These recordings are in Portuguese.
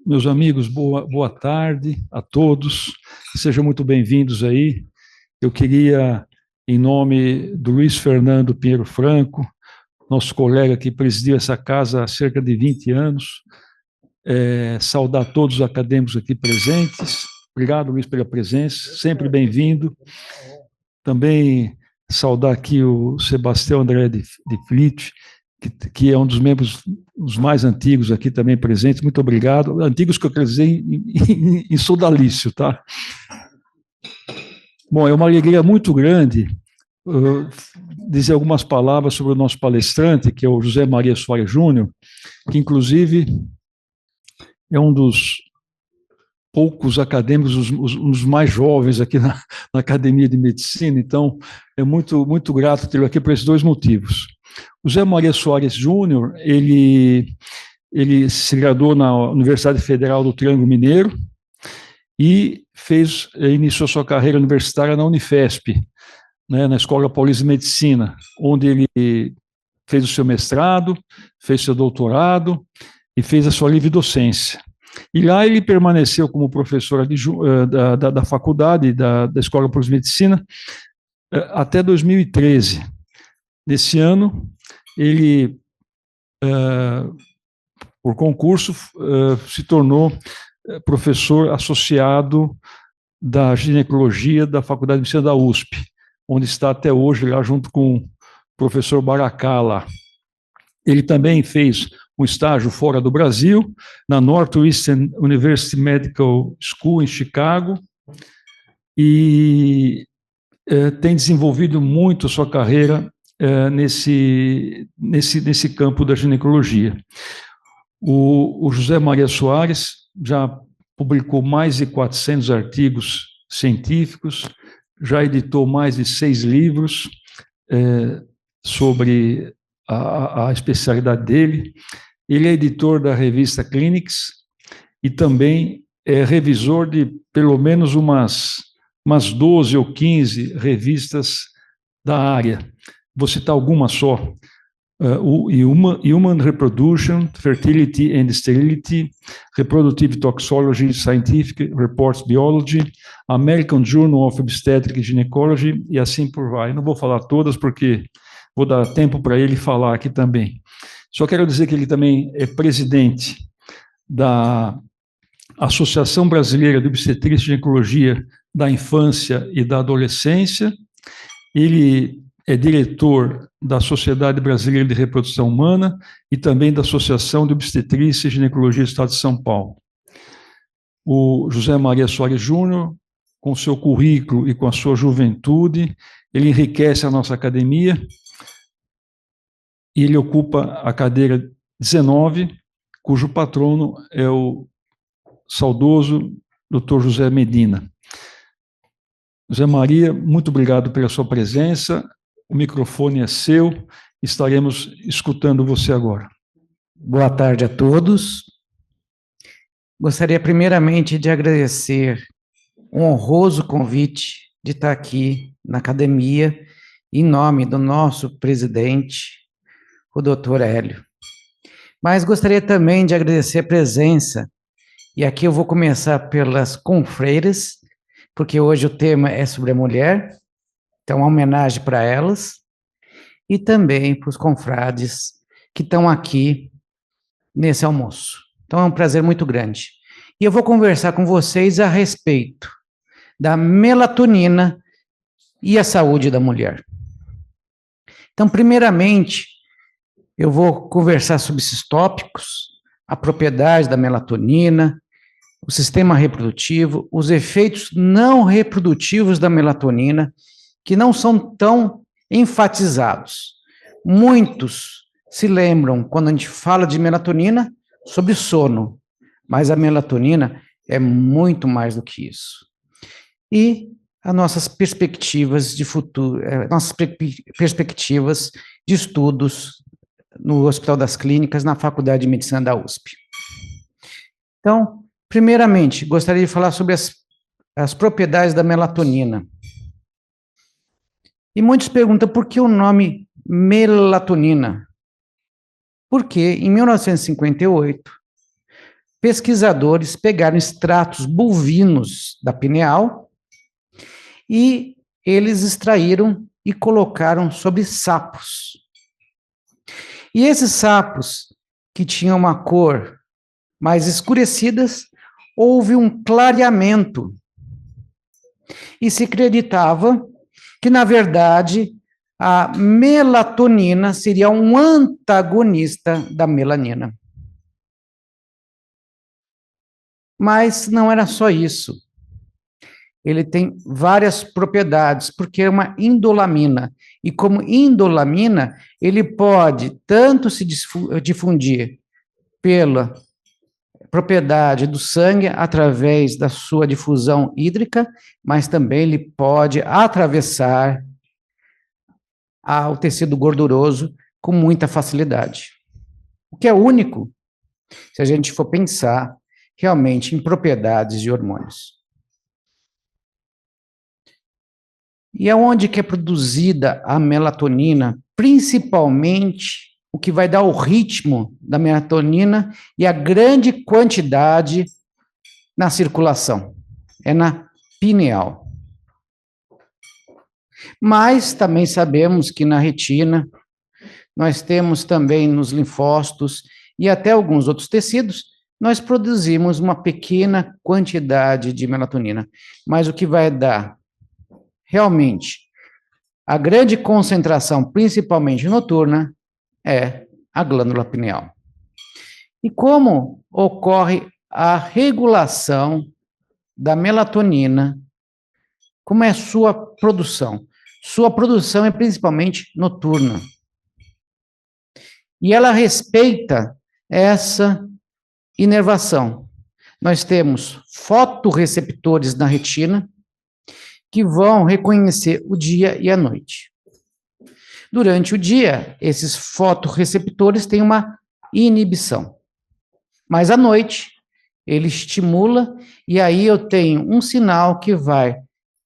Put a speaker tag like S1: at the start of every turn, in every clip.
S1: Meus amigos, boa tarde a todos, sejam muito bem-vindos aí. Eu queria, em nome do Luiz Fernando Pinheiro Franco, nosso colega que presidiu essa casa há cerca de 20 anos, saudar todos os acadêmicos aqui presentes. Obrigado, Luiz, pela presença, sempre bem-vindo. Também saudar aqui o Sebastião André de Flitt, que é um dos membros os mais antigos aqui também presentes, muito obrigado. Antigos que eu quero dizer em sodalício, tá? Bom, é uma alegria muito grande dizer algumas palavras sobre o nosso palestrante, que é o José Maria Soares Júnior, que inclusive é um dos poucos acadêmicos, um dos mais jovens aqui na Academia de Medicina, então é muito grato tê-lo aqui por esses dois motivos. O José Maria Soares Júnior, ele se graduou na Universidade Federal do Triângulo Mineiro e iniciou sua carreira universitária na Unifesp, né, na Escola Paulista de Medicina, onde ele fez o seu mestrado, fez seu doutorado e fez a sua livre docência. E lá ele permaneceu como professor da faculdade, da Escola Paulista de Medicina, até 2013. Nesse ano, ele, por concurso, se tornou professor associado da ginecologia da Faculdade de Medicina da USP, onde está até hoje, lá junto com o professor Baracala. Ele também fez um estágio fora do Brasil, na Northwestern University Medical School, em Chicago, e tem desenvolvido muito a sua carreira nesse campo da ginecologia. O José Maria Soares já publicou mais de 400 artigos científicos, já editou mais de 6 livros sobre a especialidade dele. Ele é editor da revista Clinics e também é revisor de pelo menos umas 12 ou 15 revistas da área. Vou citar algumas só. Human Reproduction, Fertility and Sterility, Reproductive Toxicology, Scientific Reports Biology, American Journal of Obstetric Gynecology, e assim por vai. Não vou falar todas, porque vou dar tempo para ele falar aqui também. Só quero dizer que ele também é presidente da Associação Brasileira de Obstetrícia e Ginecologia da Infância e da Adolescência. Ele é diretor da Sociedade Brasileira de Reprodução Humana e também da Associação de Obstetrícia e Ginecologia do Estado de São Paulo. O José Maria Soares Júnior, com seu currículo e com a sua juventude, ele enriquece a nossa academia e ele ocupa a cadeira 19, cujo patrono é o saudoso Dr. José Medina. José Maria, muito obrigado pela sua presença. O microfone é seu, estaremos escutando você agora.
S2: Boa tarde a todos. Gostaria primeiramente de agradecer um honroso convite de estar aqui na academia, em nome do nosso presidente, o Dr. Hélio. Mas gostaria também de agradecer a presença, e aqui eu vou começar pelas confreiras, porque hoje o tema é sobre a mulher, então uma homenagem para elas, e também para os confrades que estão aqui nesse almoço. Então é um prazer muito grande. E eu vou conversar com vocês a respeito da melatonina e a saúde da mulher. Então, primeiramente, eu vou conversar sobre esses tópicos, a propriedade da melatonina, o sistema reprodutivo, os efeitos não reprodutivos da melatonina, que não são tão enfatizados. Muitos se lembram, quando a gente fala de melatonina, sobre sono, mas a melatonina é muito mais do que isso. E as nossas perspectivas de futuro, nossas perspectivas de estudos no Hospital das Clínicas, na Faculdade de Medicina da USP. Então, primeiramente, gostaria de falar sobre as propriedades da melatonina. E muitos perguntam por que o nome melatonina? Porque em 1958, pesquisadores pegaram extratos bovinos da pineal e eles extraíram e colocaram sobre sapos. E esses sapos, que tinham uma cor mais escurecidas, houve um clareamento. E se acreditava que, na verdade, a melatonina seria um antagonista da melanina. Mas não era só isso. Ele tem várias propriedades, porque é uma indolamina. E como indolamina, ele pode tanto se difundir pela propriedade do sangue através da sua difusão hídrica, mas também ele pode atravessar o tecido gorduroso com muita facilidade. O que é único, se a gente for pensar realmente em propriedades de hormônios. E aonde que é produzida a melatonina? Principalmente o que vai dar o ritmo da melatonina e a grande quantidade na circulação. É na pineal. Mas também sabemos que na retina, nós temos também nos linfócitos e até alguns outros tecidos, nós produzimos uma pequena quantidade de melatonina. Mas o que vai dar realmente a grande concentração, principalmente noturna, é a glândula pineal. E como ocorre a regulação da melatonina? Como é a sua produção? Sua produção é principalmente noturna. E ela respeita essa inervação. Nós temos fotorreceptores na retina que vão reconhecer o dia e a noite. Durante o dia, esses fotorreceptores têm uma inibição. Mas à noite, ele estimula e aí eu tenho um sinal que vai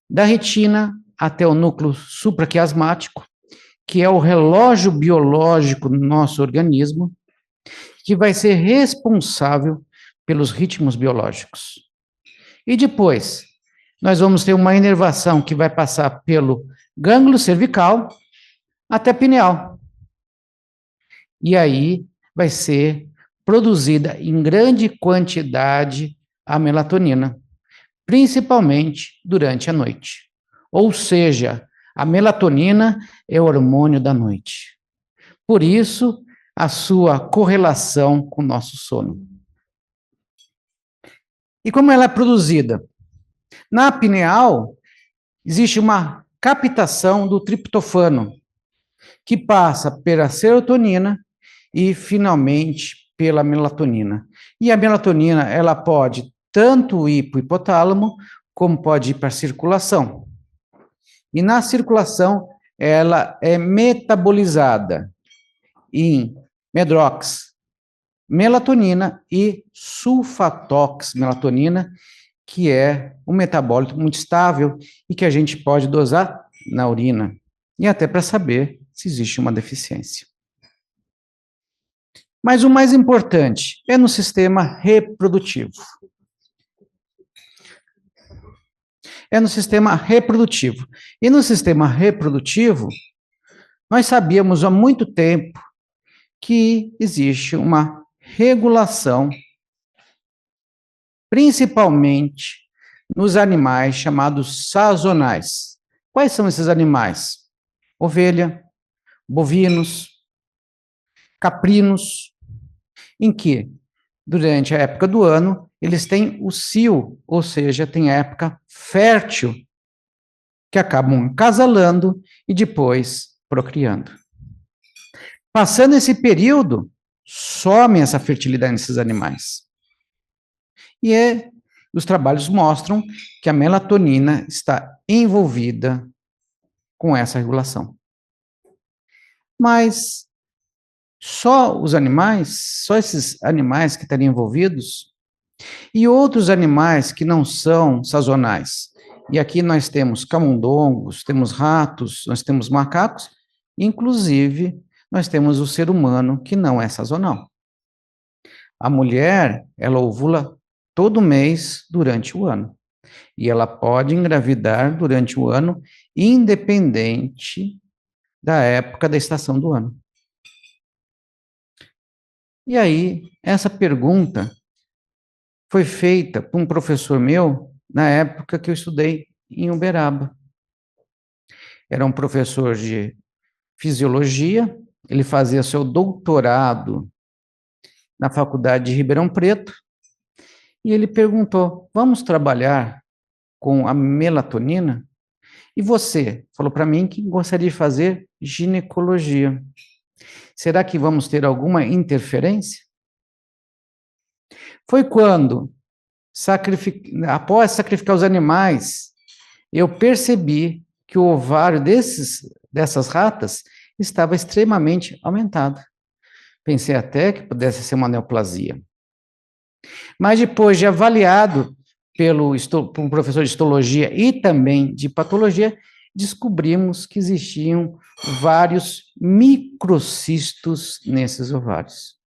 S2: da retina até o núcleo supraquiasmático, que é o relógio biológico do nosso organismo, que vai ser responsável pelos ritmos biológicos. E depois, nós vamos ter uma inervação que vai passar pelo gânglio cervical até a pineal. E aí vai ser produzida em grande quantidade a melatonina, principalmente durante a noite. Ou seja, a melatonina é o hormônio da noite. Por isso, a sua correlação com o nosso sono. E como ela é produzida? Na pineal, existe uma captação do triptofano, que passa pela serotonina e, finalmente, pela melatonina. E a melatonina, ela pode tanto ir para o hipotálamo, como pode ir para a circulação. E na circulação, ela é metabolizada em medrox, melatonina e sulfatox-melatonina, que é um metabólito muito estável e que a gente pode dosar na urina, e até para saber se existe uma deficiência. Mas o mais importante é no sistema reprodutivo. É no sistema reprodutivo. E no sistema reprodutivo, nós sabíamos há muito tempo que existe uma regulação, principalmente nos animais chamados sazonais. Quais são esses animais? Ovelha, bovinos, caprinos, em que, durante a época do ano, eles têm o cio, ou seja, tem a época fértil, que acabam acasalando e depois procriando. Passando esse período, some essa fertilidade nesses animais. E os trabalhos mostram que a melatonina está envolvida com essa regulação. Mas só esses animais que estariam envolvidos, e outros animais que não são sazonais. E aqui nós temos camundongos, temos ratos, nós temos macacos, inclusive nós temos o ser humano que não é sazonal. A mulher, ela ovula todo mês durante o ano. E ela pode engravidar durante o ano, independente da época da estação do ano. E aí, essa pergunta foi feita por um professor meu na época que eu estudei em Uberaba. Era um professor de fisiologia, ele fazia seu doutorado na Faculdade de Ribeirão Preto, e ele perguntou: vamos trabalhar com a melatonina? E você? Falou para mim que gostaria de fazer ginecologia. Será que vamos ter alguma interferência? Foi quando, após sacrificar os animais, eu percebi que o ovário dessas ratas estava extremamente aumentado. Pensei até que pudesse ser uma neoplasia. Mas depois de avaliado por um professor de histologia e também de patologia, descobrimos que existiam vários microcistos nesses ovários.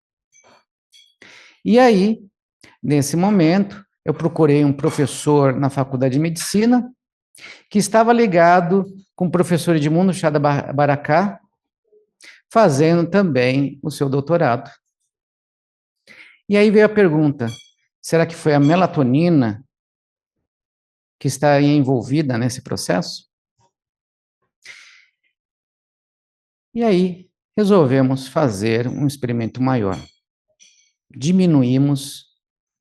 S2: E aí, nesse momento, eu procurei um professor na Faculdade de Medicina, que estava ligado com o professor Edmundo Chá da Baracá, fazendo também o seu doutorado. E aí veio a pergunta: será que foi a melatonina que está envolvida nesse processo? E aí resolvemos fazer um experimento maior. Diminuímos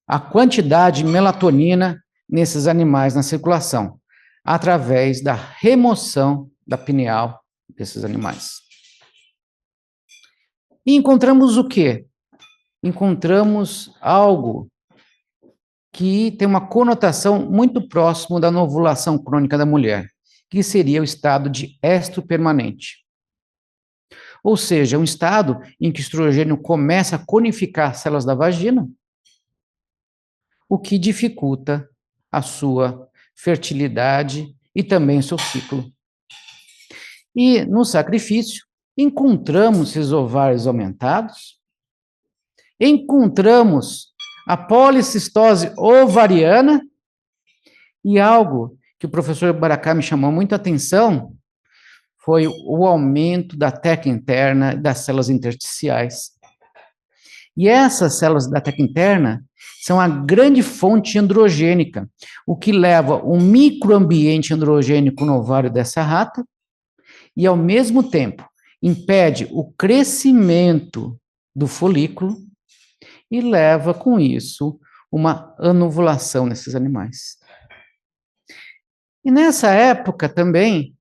S2: a quantidade de melatonina nesses animais na circulação, através da remoção da pineal desses animais. E encontramos o quê? Encontramos algo que tem uma conotação muito próximo da ovulação crônica da mulher, que seria o estado de estro permanente. Ou seja, um estado em que o estrogênio começa a conificar as células da vagina, o que dificulta a sua fertilidade e também o seu ciclo. E no sacrifício, encontramos esses ovários aumentados, encontramos a policistose ovariana e algo que o professor Baracá me chamou muita atenção foi o aumento da teca interna das células intersticiais. E essas células da teca interna são a grande fonte androgênica, o que leva um microambiente androgênico no ovário dessa rata e, ao mesmo tempo, impede o crescimento do folículo e leva, com isso, uma anovulação nesses animais. E nessa época também,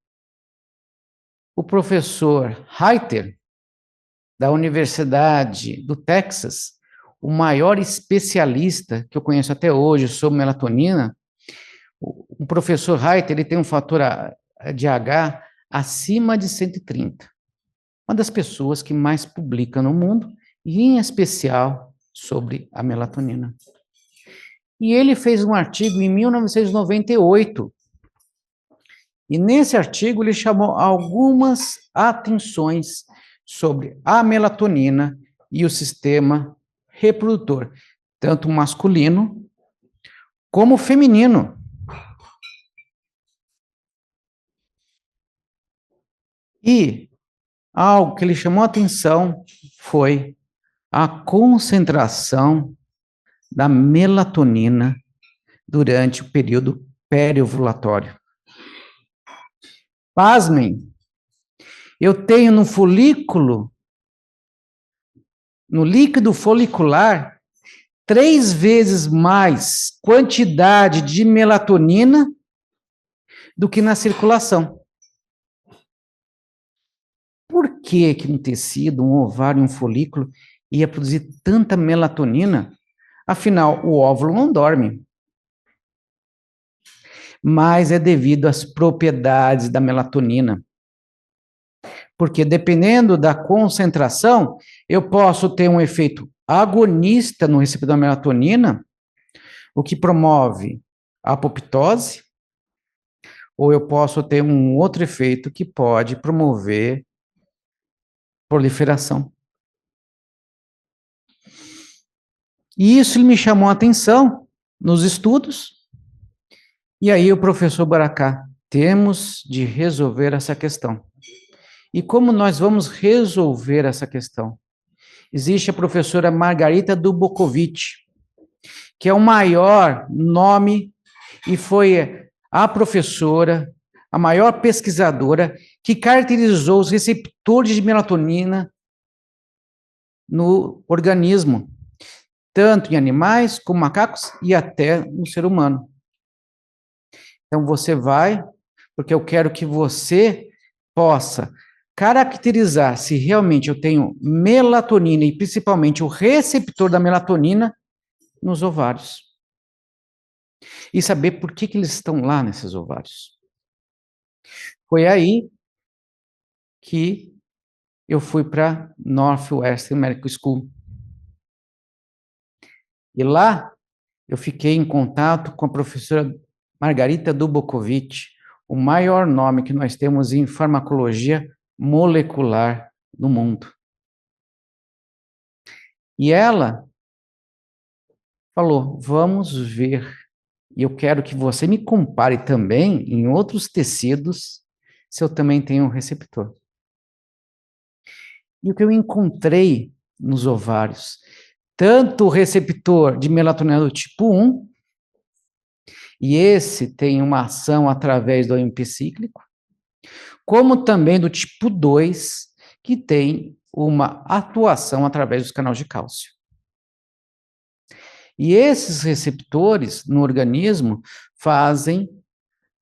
S2: o professor Reiter, da Universidade do Texas, o maior especialista que eu conheço até hoje sobre melatonina, o professor Reiter, ele tem um fator de H acima de 130. Uma das pessoas que mais publica no mundo, e em especial sobre a melatonina. E ele fez um artigo em 1998. E nesse artigo ele chamou algumas atenções sobre a melatonina e o sistema reprodutor, tanto masculino como feminino. E algo que ele chamou a atenção foi a concentração da melatonina durante o período periovulatório. Pasmem, eu tenho no folículo, no líquido folicular, 3 vezes mais quantidade de melatonina do que na circulação. Por que um tecido, um ovário, um folículo ia produzir tanta melatonina? Afinal, o óvulo não dorme. Mas é devido às propriedades da melatonina. Porque dependendo da concentração, eu posso ter um efeito agonista no receptor da melatonina, o que promove a apoptose, ou eu posso ter um outro efeito que pode promover proliferação. E isso me chamou a atenção nos estudos. E aí o professor Baracá, temos de resolver essa questão. E como nós vamos resolver essa questão? Existe a professora Margarita Dubkovic, que é o maior nome e foi a professora, a maior pesquisadora que caracterizou os receptores de melatonina no organismo, tanto em animais como macacos e até no ser humano. Então você vai, porque eu quero que você possa caracterizar se realmente eu tenho melatonina e principalmente o receptor da melatonina nos ovários. E saber por que eles estão lá nesses ovários. Foi aí que eu fui para Northwestern Medical School. E lá eu fiquei em contato com a professora Margarita Dubkovic, o maior nome que nós temos em farmacologia molecular no mundo. E ela falou, vamos ver, e eu quero que você me compare também em outros tecidos, se eu também tenho um receptor. E o que eu encontrei nos ovários, tanto o receptor de melatonina do tipo 1, e esse tem uma ação através do AMP cíclico, como também do tipo 2, que tem uma atuação através dos canais de cálcio. E esses receptores no organismo fazem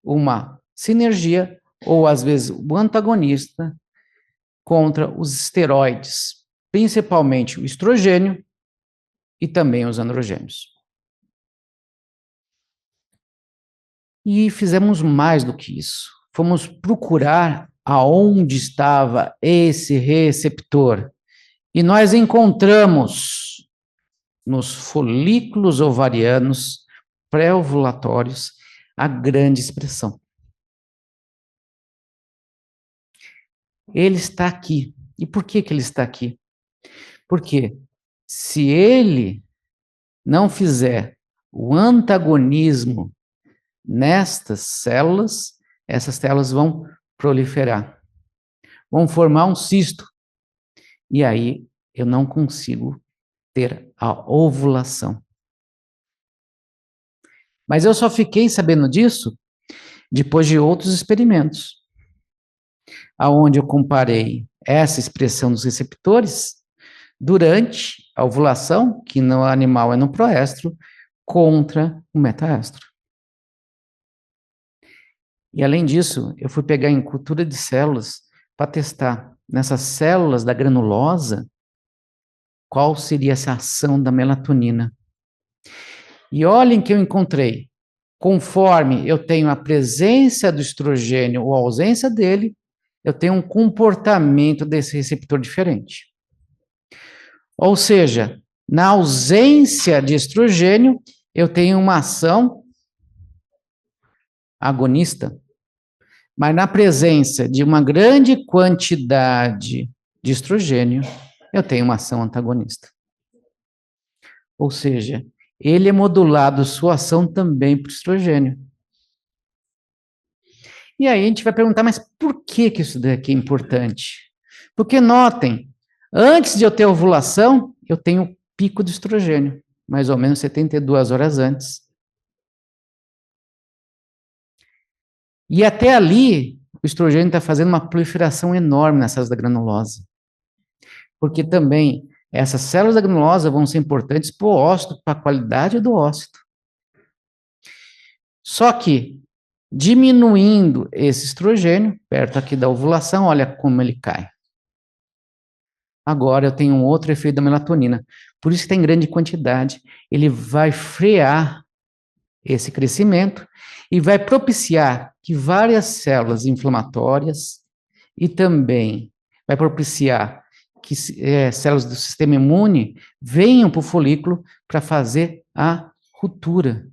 S2: uma sinergia, ou às vezes o antagonista, contra os esteroides, principalmente o estrogênio e também os androgênios. E fizemos mais do que isso. Fomos procurar aonde estava esse receptor. E nós encontramos nos folículos ovarianos pré-ovulatórios a grande expressão. Ele está aqui. E por que ele está aqui? Porque se ele não fizer o antagonismo nestas células, essas células vão proliferar, vão formar um cisto. E aí eu não consigo ter a ovulação. Mas eu só fiquei sabendo disso depois de outros experimentos, aonde eu comparei essa expressão dos receptores durante a ovulação, que no animal é no proestro, contra o metaestro. E além disso, eu fui pegar em cultura de células para testar nessas células da granulosa qual seria essa ação da melatonina. E olhem que eu encontrei. Conforme eu tenho a presença do estrogênio ou a ausência dele, eu tenho um comportamento desse receptor diferente. Ou seja, na ausência de estrogênio, eu tenho uma ação agonista. Mas na presença de uma grande quantidade de estrogênio, eu tenho uma ação antagonista. Ou seja, ele é modulado sua ação também para o estrogênio. E aí a gente vai perguntar, mas por que isso daqui é importante? Porque notem, antes de eu ter ovulação, eu tenho pico de estrogênio, mais ou menos 72 horas antes. E até ali, o estrogênio está fazendo uma proliferação enorme nas células da granulosa. Porque também essas células da granulosa vão ser importantes para o ósseo, para a qualidade do ósseo. Só que, diminuindo esse estrogênio, perto aqui da ovulação, olha como ele cai. Agora eu tenho um outro efeito da melatonina. Por isso que tem grande quantidade. Ele vai frear esse crescimento e vai propiciar que várias células inflamatórias e também vai propiciar que células do sistema imune venham para o folículo para fazer a ruptura,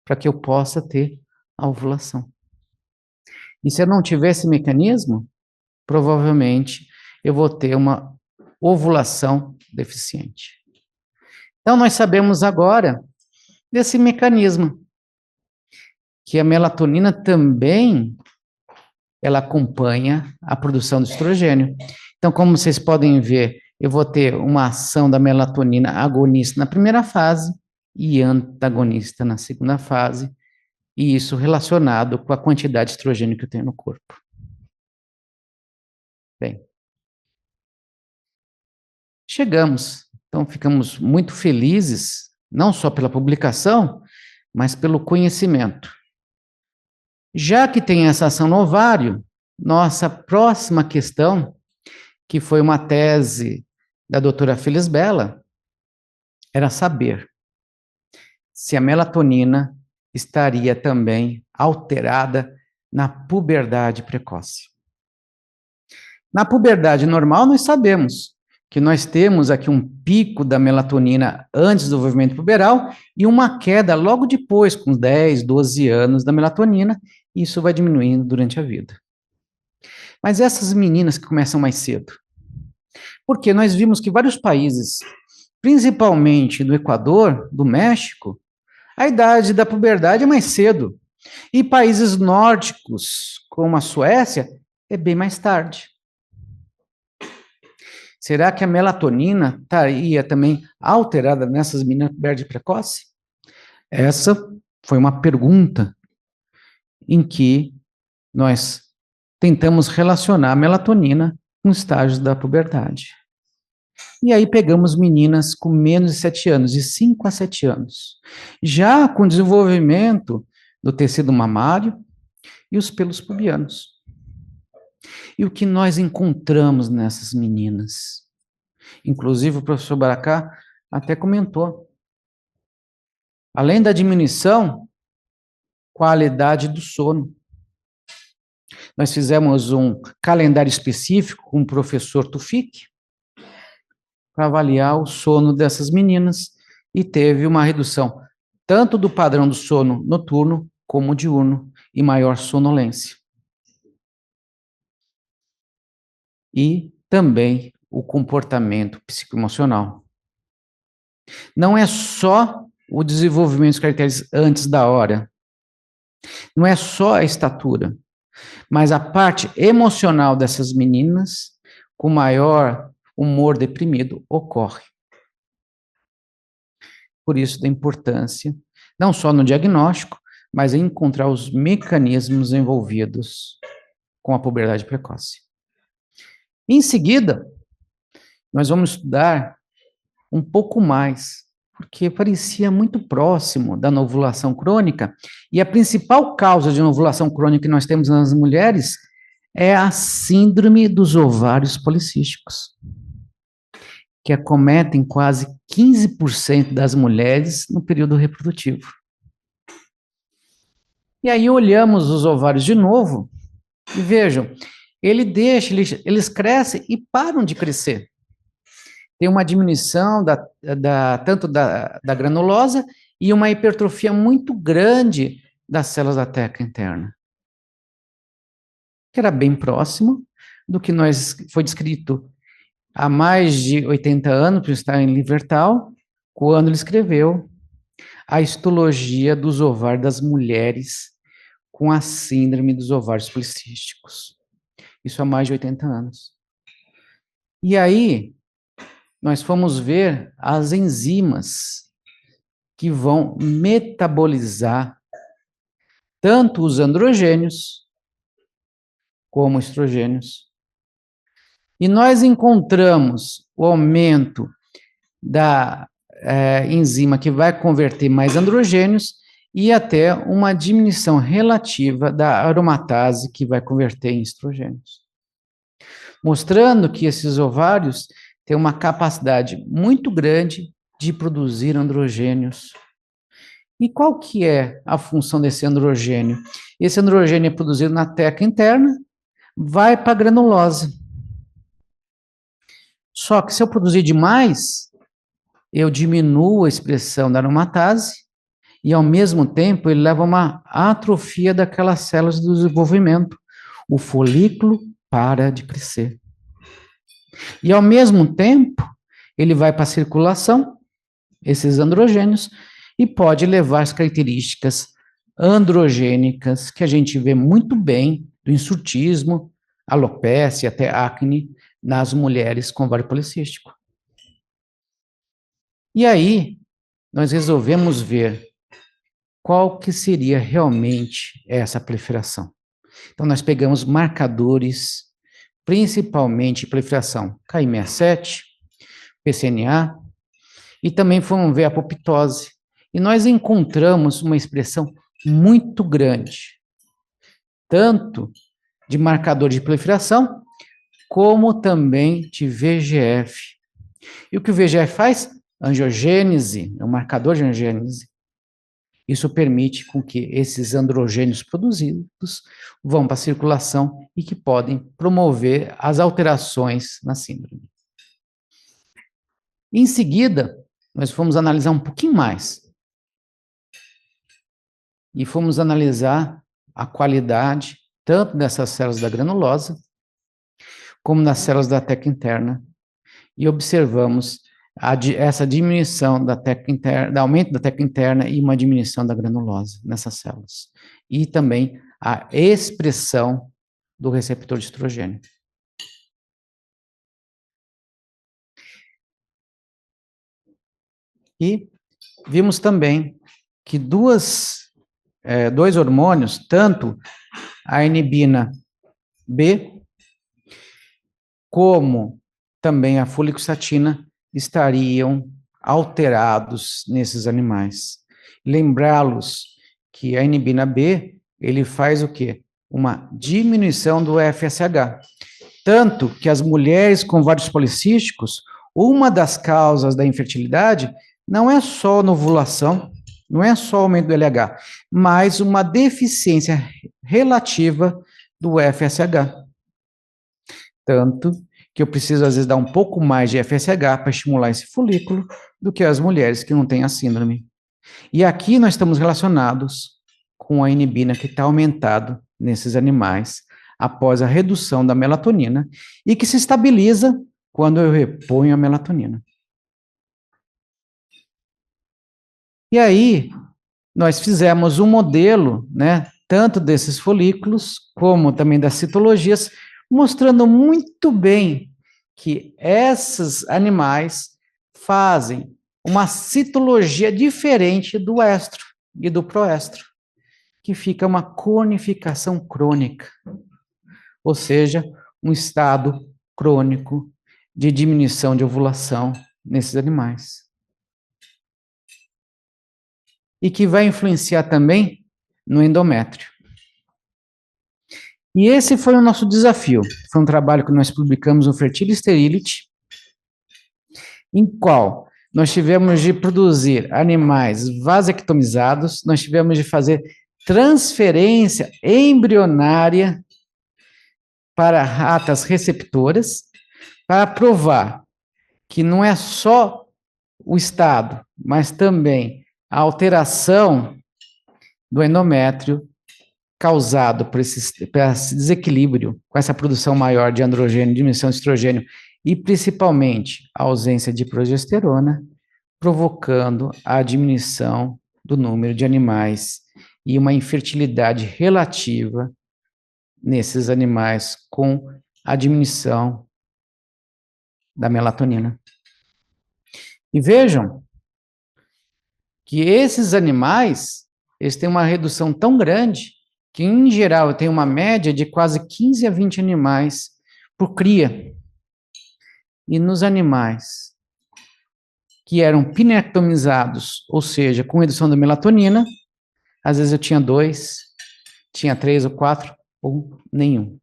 S2: para que eu possa ter a ovulação. E se eu não tiver esse mecanismo, provavelmente eu vou ter uma ovulação deficiente. Então, nós sabemos agora desse mecanismo, que a melatonina também, ela acompanha a produção do estrogênio. Então, como vocês podem ver, eu vou ter uma ação da melatonina agonista na primeira fase e antagonista na segunda fase, e isso relacionado com a quantidade de estrogênio que eu tenho no corpo. Bem, chegamos. Então, ficamos muito felizes, não só pela publicação, mas pelo conhecimento. Já que tem essa ação no ovário, nossa próxima questão, que foi uma tese da doutora Felisbella, era saber se a melatonina estaria também alterada na puberdade precoce. Na puberdade normal, nós sabemos que nós temos aqui um pico da melatonina antes do desenvolvimento puberal e uma queda logo depois, com 10, 12 anos da melatonina, e isso vai diminuindo durante a vida. Mas essas meninas que começam mais cedo, porque nós vimos que vários países, principalmente do Equador, do México, a idade da puberdade é mais cedo. E países nórdicos, como a Suécia, é bem mais tarde. Será que a melatonina estaria também alterada nessas meninas com puberdade precoce? Essa foi uma pergunta em que nós tentamos relacionar a melatonina com estágios da puberdade. E aí pegamos meninas com menos de 7 anos, de 5 a 7 anos, já com desenvolvimento do tecido mamário e os pelos pubianos. E o que nós encontramos nessas meninas? Inclusive o professor Baracá até comentou. Além da diminuição, qualidade do sono. Nós fizemos um calendário específico com o professor Tufik para avaliar o sono dessas meninas e teve uma redução tanto do padrão do sono noturno como diurno e maior sonolência. E também o comportamento psicoemocional. Não é só o desenvolvimento dos caracteres antes da hora, não é só a estatura, mas a parte emocional dessas meninas, com maior humor deprimido, ocorre. Por isso da importância, não só no diagnóstico, mas em encontrar os mecanismos envolvidos com a puberdade precoce. Em seguida, nós vamos estudar um pouco mais, porque parecia muito próximo da anovulação crônica, e a principal causa de anovulação crônica que nós temos nas mulheres é a síndrome dos ovários policísticos, que acometem quase 15% das mulheres no período reprodutivo. E aí olhamos os ovários de novo, e vejam, eles crescem e param de crescer. Tem uma diminuição tanto da granulosa e uma hipertrofia muito grande das células da teca interna. Que era bem próximo do que foi descrito há mais de 80 anos, por estar em Livertal, quando ele escreveu a histologia dos ovários das mulheres com a síndrome dos ovários policísticos. Isso há mais de 80 anos. E aí, nós fomos ver as enzimas que vão metabolizar tanto os androgênios como estrogênios. E nós encontramos o aumento da enzima que vai converter mais androgênios e até uma diminuição relativa da aromatase que vai converter em estrogênios. Mostrando que esses ovários têm uma capacidade muito grande de produzir androgênios. E qual que é a função desse androgênio? Esse androgênio é produzido na teca interna, vai para a granulose. Só que se eu produzir demais, eu diminuo a expressão da aromatase e, ao mesmo tempo, ele leva a uma atrofia daquelas células do desenvolvimento. O folículo para de crescer. E, ao mesmo tempo, ele vai para a circulação esses androgênios e pode levar as características androgênicas que a gente vê muito bem do hirsutismo, alopecia, até acne nas mulheres com ovário policístico. E aí, nós resolvemos ver qual que seria realmente essa proliferação. Então, nós pegamos marcadores, principalmente proliferação Ki67, PCNA, e também fomos ver a apoptose. E nós encontramos uma expressão muito grande, tanto de marcador de proliferação, como também de VEGF. E o que o VEGF faz? Angiogênese, é um marcador de angiogênese. Isso permite com que esses androgênios produzidos vão para a circulação e que podem promover as alterações na síndrome. Em seguida, nós fomos analisar um pouquinho mais. E fomos analisar a qualidade tanto dessas células da granulosa, como nas células da teca interna, e observamos essa diminuição da teca interna, da aumento da teca interna e uma diminuição da granulosa nessas células. E também a expressão do receptor de estrogênio. E vimos também que dois hormônios, tanto a inibina B, como também a folicostatina, estariam alterados nesses animais. Lembrá-los que a inibina B, ele faz o quê? Uma diminuição do FSH. Tanto que as mulheres com ovários policísticos, uma das causas da infertilidade não é só a ovulação, não é só o aumento do LH, mas uma deficiência relativa do FSH. Tanto que eu preciso, às vezes, dar um pouco mais de FSH para estimular esse folículo do que as mulheres que não têm a síndrome. E aqui nós estamos relacionados com a inibina que está aumentado nesses animais após a redução da melatonina e que se estabiliza quando eu reponho a melatonina. E aí, nós fizemos um modelo, né, tanto desses folículos, como também das citologias, mostrando muito bem que esses animais fazem uma citologia diferente do estro e do proestro, que fica uma cornificação crônica, ou seja, um estado crônico de diminuição de ovulação nesses animais. E que vai influenciar também no endométrio. E esse foi o nosso desafio. Foi um trabalho que nós publicamos no Fertility Sterility, em qual nós tivemos de produzir animais vasectomizados, nós tivemos de fazer transferência embrionária para ratas receptoras, para provar que não é só o estado, mas também a alteração do endométrio causado por esse desequilíbrio, com essa produção maior de androgênio, diminuição de estrogênio, e principalmente a ausência de progesterona, provocando a diminuição do número de animais e uma infertilidade relativa nesses animais com a diminuição da melatonina. E vejam que esses animais, eles têm uma redução tão grande que, em geral, tem uma média de quase 15 a 20 animais por cria. E nos animais que eram pinectomizados, ou seja, com redução da melatonina, às vezes eu tinha 2, tinha 3 ou 4, ou nenhum.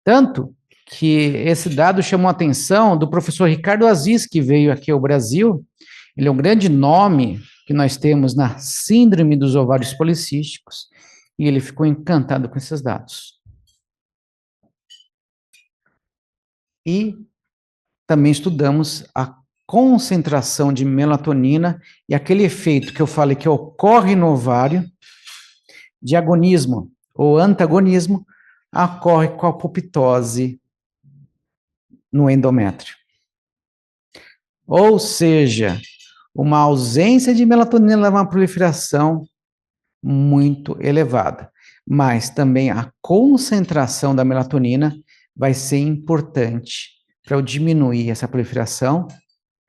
S2: Tanto que esse dado chamou a atenção do professor Ricardo Aziz, que veio aqui ao Brasil. Ele é um grande nome que nós temos na síndrome dos ovários policísticos, e ele ficou encantado com esses dados. E também estudamos a concentração de melatonina e aquele efeito que eu falei que ocorre no ovário, de agonismo ou antagonismo, ocorre com a apoptose no endométrio. Ou seja, uma ausência de melatonina leva a uma proliferação muito elevada. Mas também a concentração da melatonina vai ser importante para eu diminuir essa proliferação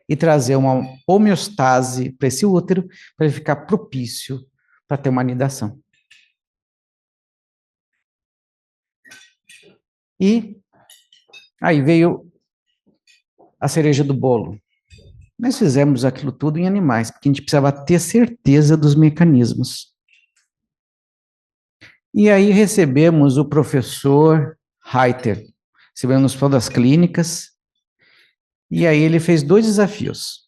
S2: e trazer uma homeostase para esse útero, para ele ficar propício para ter uma anidação. E aí veio a cereja do bolo. Nós fizemos aquilo tudo em animais, porque a gente precisava ter certeza dos mecanismos. E aí recebemos o professor Reiter, recebemos todas as clínicas, e aí ele fez 2 desafios.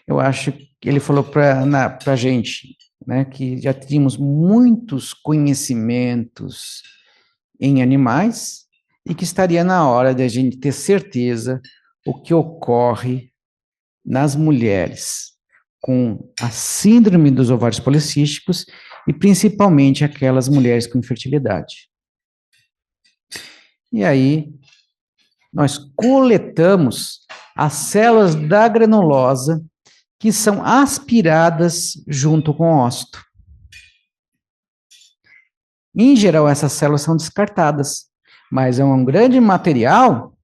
S2: Eu acho que ele falou para a gente, né, que já tínhamos muitos conhecimentos em animais e que estaria na hora de a gente ter certeza o que ocorre nas mulheres com a síndrome dos ovários policísticos e principalmente aquelas mulheres com infertilidade. E aí, nós coletamos as células da granulosa que são aspiradas junto com o ócito. Em geral, essas células são descartadas, mas é um grande material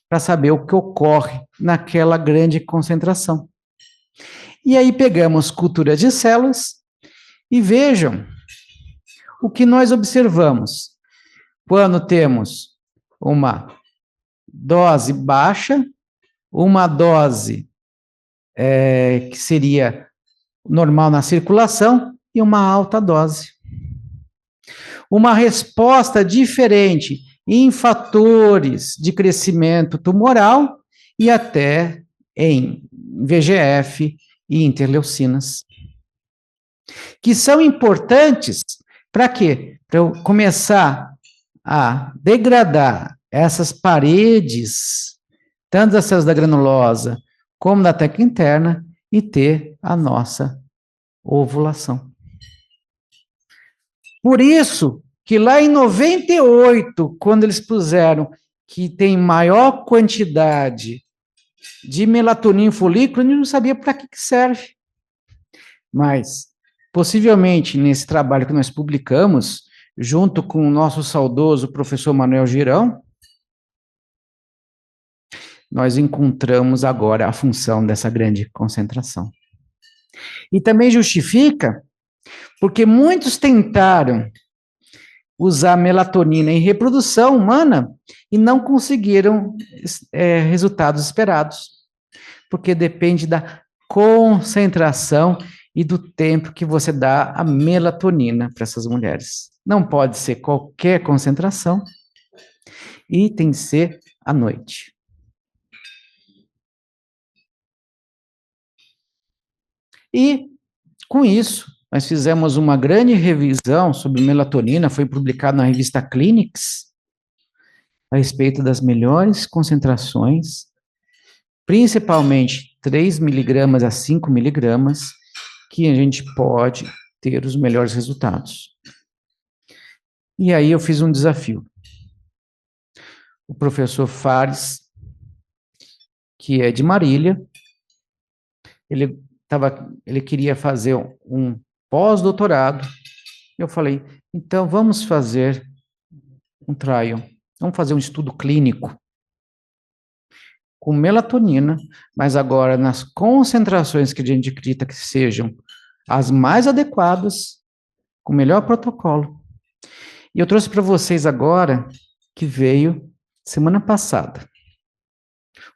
S2: para saber o que ocorre naquela grande concentração. E aí pegamos culturas de células e vejam o que nós observamos. Quando temos uma dose baixa, uma dose que seria normal na circulação e uma alta dose. Uma resposta diferente em fatores de crescimento tumoral e até em VEGF e interleucinas, que são importantes para quê? Para eu começar a degradar essas paredes, tanto das células da granulosa como da teca interna, e ter a nossa ovulação. Por isso que lá em 98, quando eles puseram que tem maior quantidade de melatonina em folículo, a gente não sabia para que serve. Mas, possivelmente, nesse trabalho que nós publicamos, junto com o nosso saudoso professor Manuel Girão, nós encontramos agora a função dessa grande concentração. E também justifica porque muitos tentaram usar melatonina em reprodução humana e não conseguiram resultados esperados, porque depende da concentração e do tempo que você dá a melatonina para essas mulheres. Não pode ser qualquer concentração e tem que ser à noite. E, com isso, nós fizemos uma grande revisão sobre melatonina, foi publicado na revista Clinics, a respeito das melhores concentrações, principalmente 3 miligramas a 5 miligramas, que a gente pode ter os melhores resultados. E aí eu fiz um desafio. O professor Fares, que é de Marília, ele queria fazer um pós-doutorado. Eu falei, então vamos fazer um trial, vamos fazer um estudo clínico com melatonina, mas agora nas concentrações que a gente acredita que sejam as mais adequadas, com o melhor protocolo. E eu trouxe para vocês agora, que veio semana passada,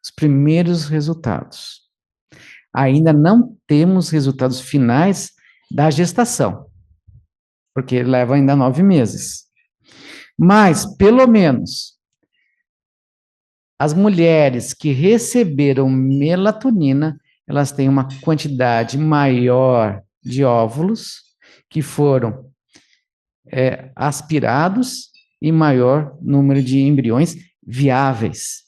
S2: os primeiros resultados. Ainda não temos resultados finais da gestação, porque leva ainda 9 meses. Mas, pelo menos, as mulheres que receberam melatonina, elas têm uma quantidade maior de óvulos que foram aspirados e maior número de embriões viáveis.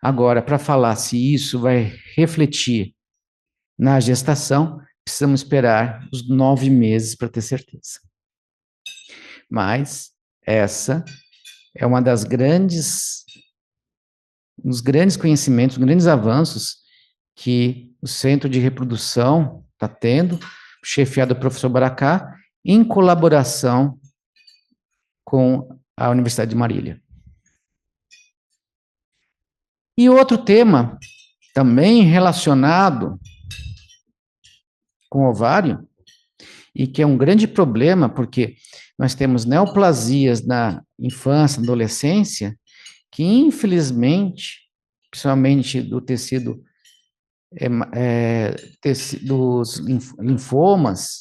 S2: Agora, para falar se isso vai refletir na gestação, precisamos esperar os 9 meses para ter certeza. Mas essa é uma das grandes uns grandes conhecimentos, grandes avanços que o Centro de Reprodução está tendo, chefiado pelo professor Baracá, em colaboração com a Universidade de Marília. E outro tema, também relacionado com o ovário, e que é um grande problema, porque nós temos neoplasias na infância, na adolescência, que infelizmente, principalmente do tecido, dos linfomas,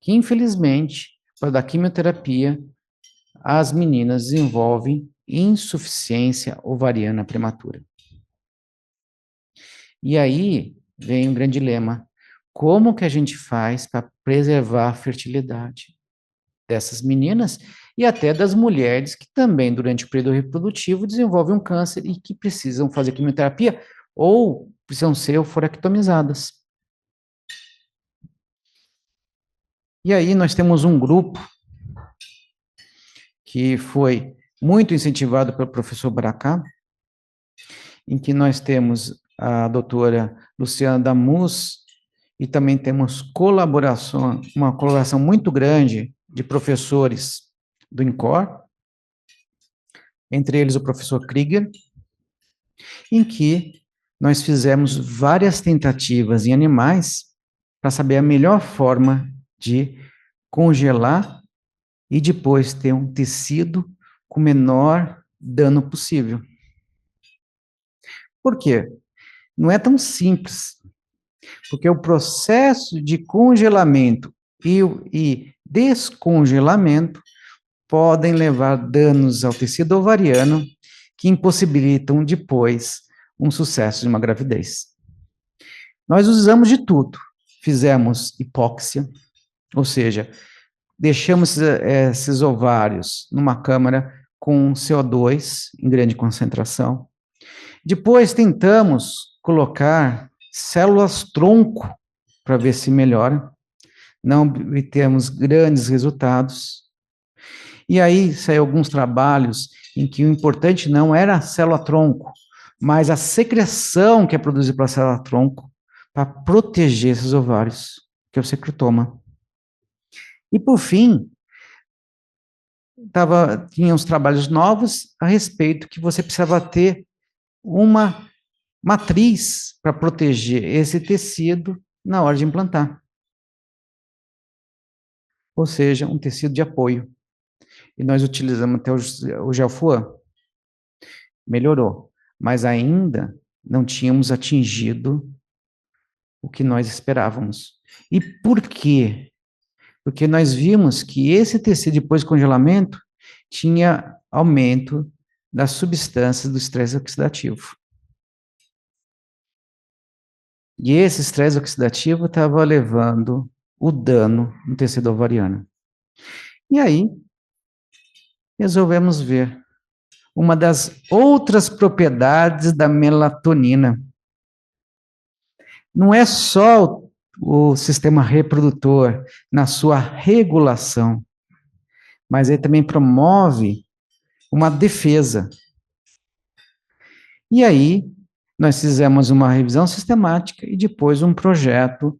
S2: que infelizmente, para dar quimioterapia, as meninas desenvolvem insuficiência ovariana prematura. E aí vem um grande dilema. Como que a gente faz para preservar a fertilidade dessas meninas e até das mulheres que também, durante o período reprodutivo, desenvolvem um câncer e que precisam fazer quimioterapia ou precisam ser uforectomizadas. E aí nós temos um grupo que foi muito incentivado pelo professor Baracá, em que nós temos a doutora Luciana Damus, e também temos uma colaboração muito grande de professores do INCOR, entre eles o professor Krieger, em que nós fizemos várias tentativas em animais para saber a melhor forma de congelar e depois ter um tecido com o menor dano possível. Por quê? Não é tão simples, porque o processo de congelamento e descongelamento podem levar danos ao tecido ovariano que impossibilitam depois um sucesso de uma gravidez. Nós usamos de tudo. Fizemos hipóxia, ou seja, deixamos esses ovários numa câmara com CO2 em grande concentração. Depois tentamos colocar células-tronco para ver se melhora. Não obtemos grandes resultados. E aí saíram alguns trabalhos em que o importante não era a célula-tronco, mas a secreção que é produzida pela célula-tronco para proteger esses ovários, que é o secretoma. E, por fim, tinha uns trabalhos novos a respeito que você precisava ter uma matriz para proteger esse tecido na hora de implantar. Ou seja, um tecido de apoio. E nós utilizamos até o Gelfuan. Melhorou, mas ainda não tínhamos atingido o que nós esperávamos. E por quê? Porque nós vimos que esse tecido, depois do congelamento, tinha aumento das substâncias do estresse oxidativo. E esse estresse oxidativo estava levando o dano no tecido ovariano. E aí, resolvemos ver uma das outras propriedades da melatonina. Não é só o sistema reprodutor na sua regulação, mas ele também promove uma defesa. E aí, nós fizemos uma revisão sistemática e depois um projeto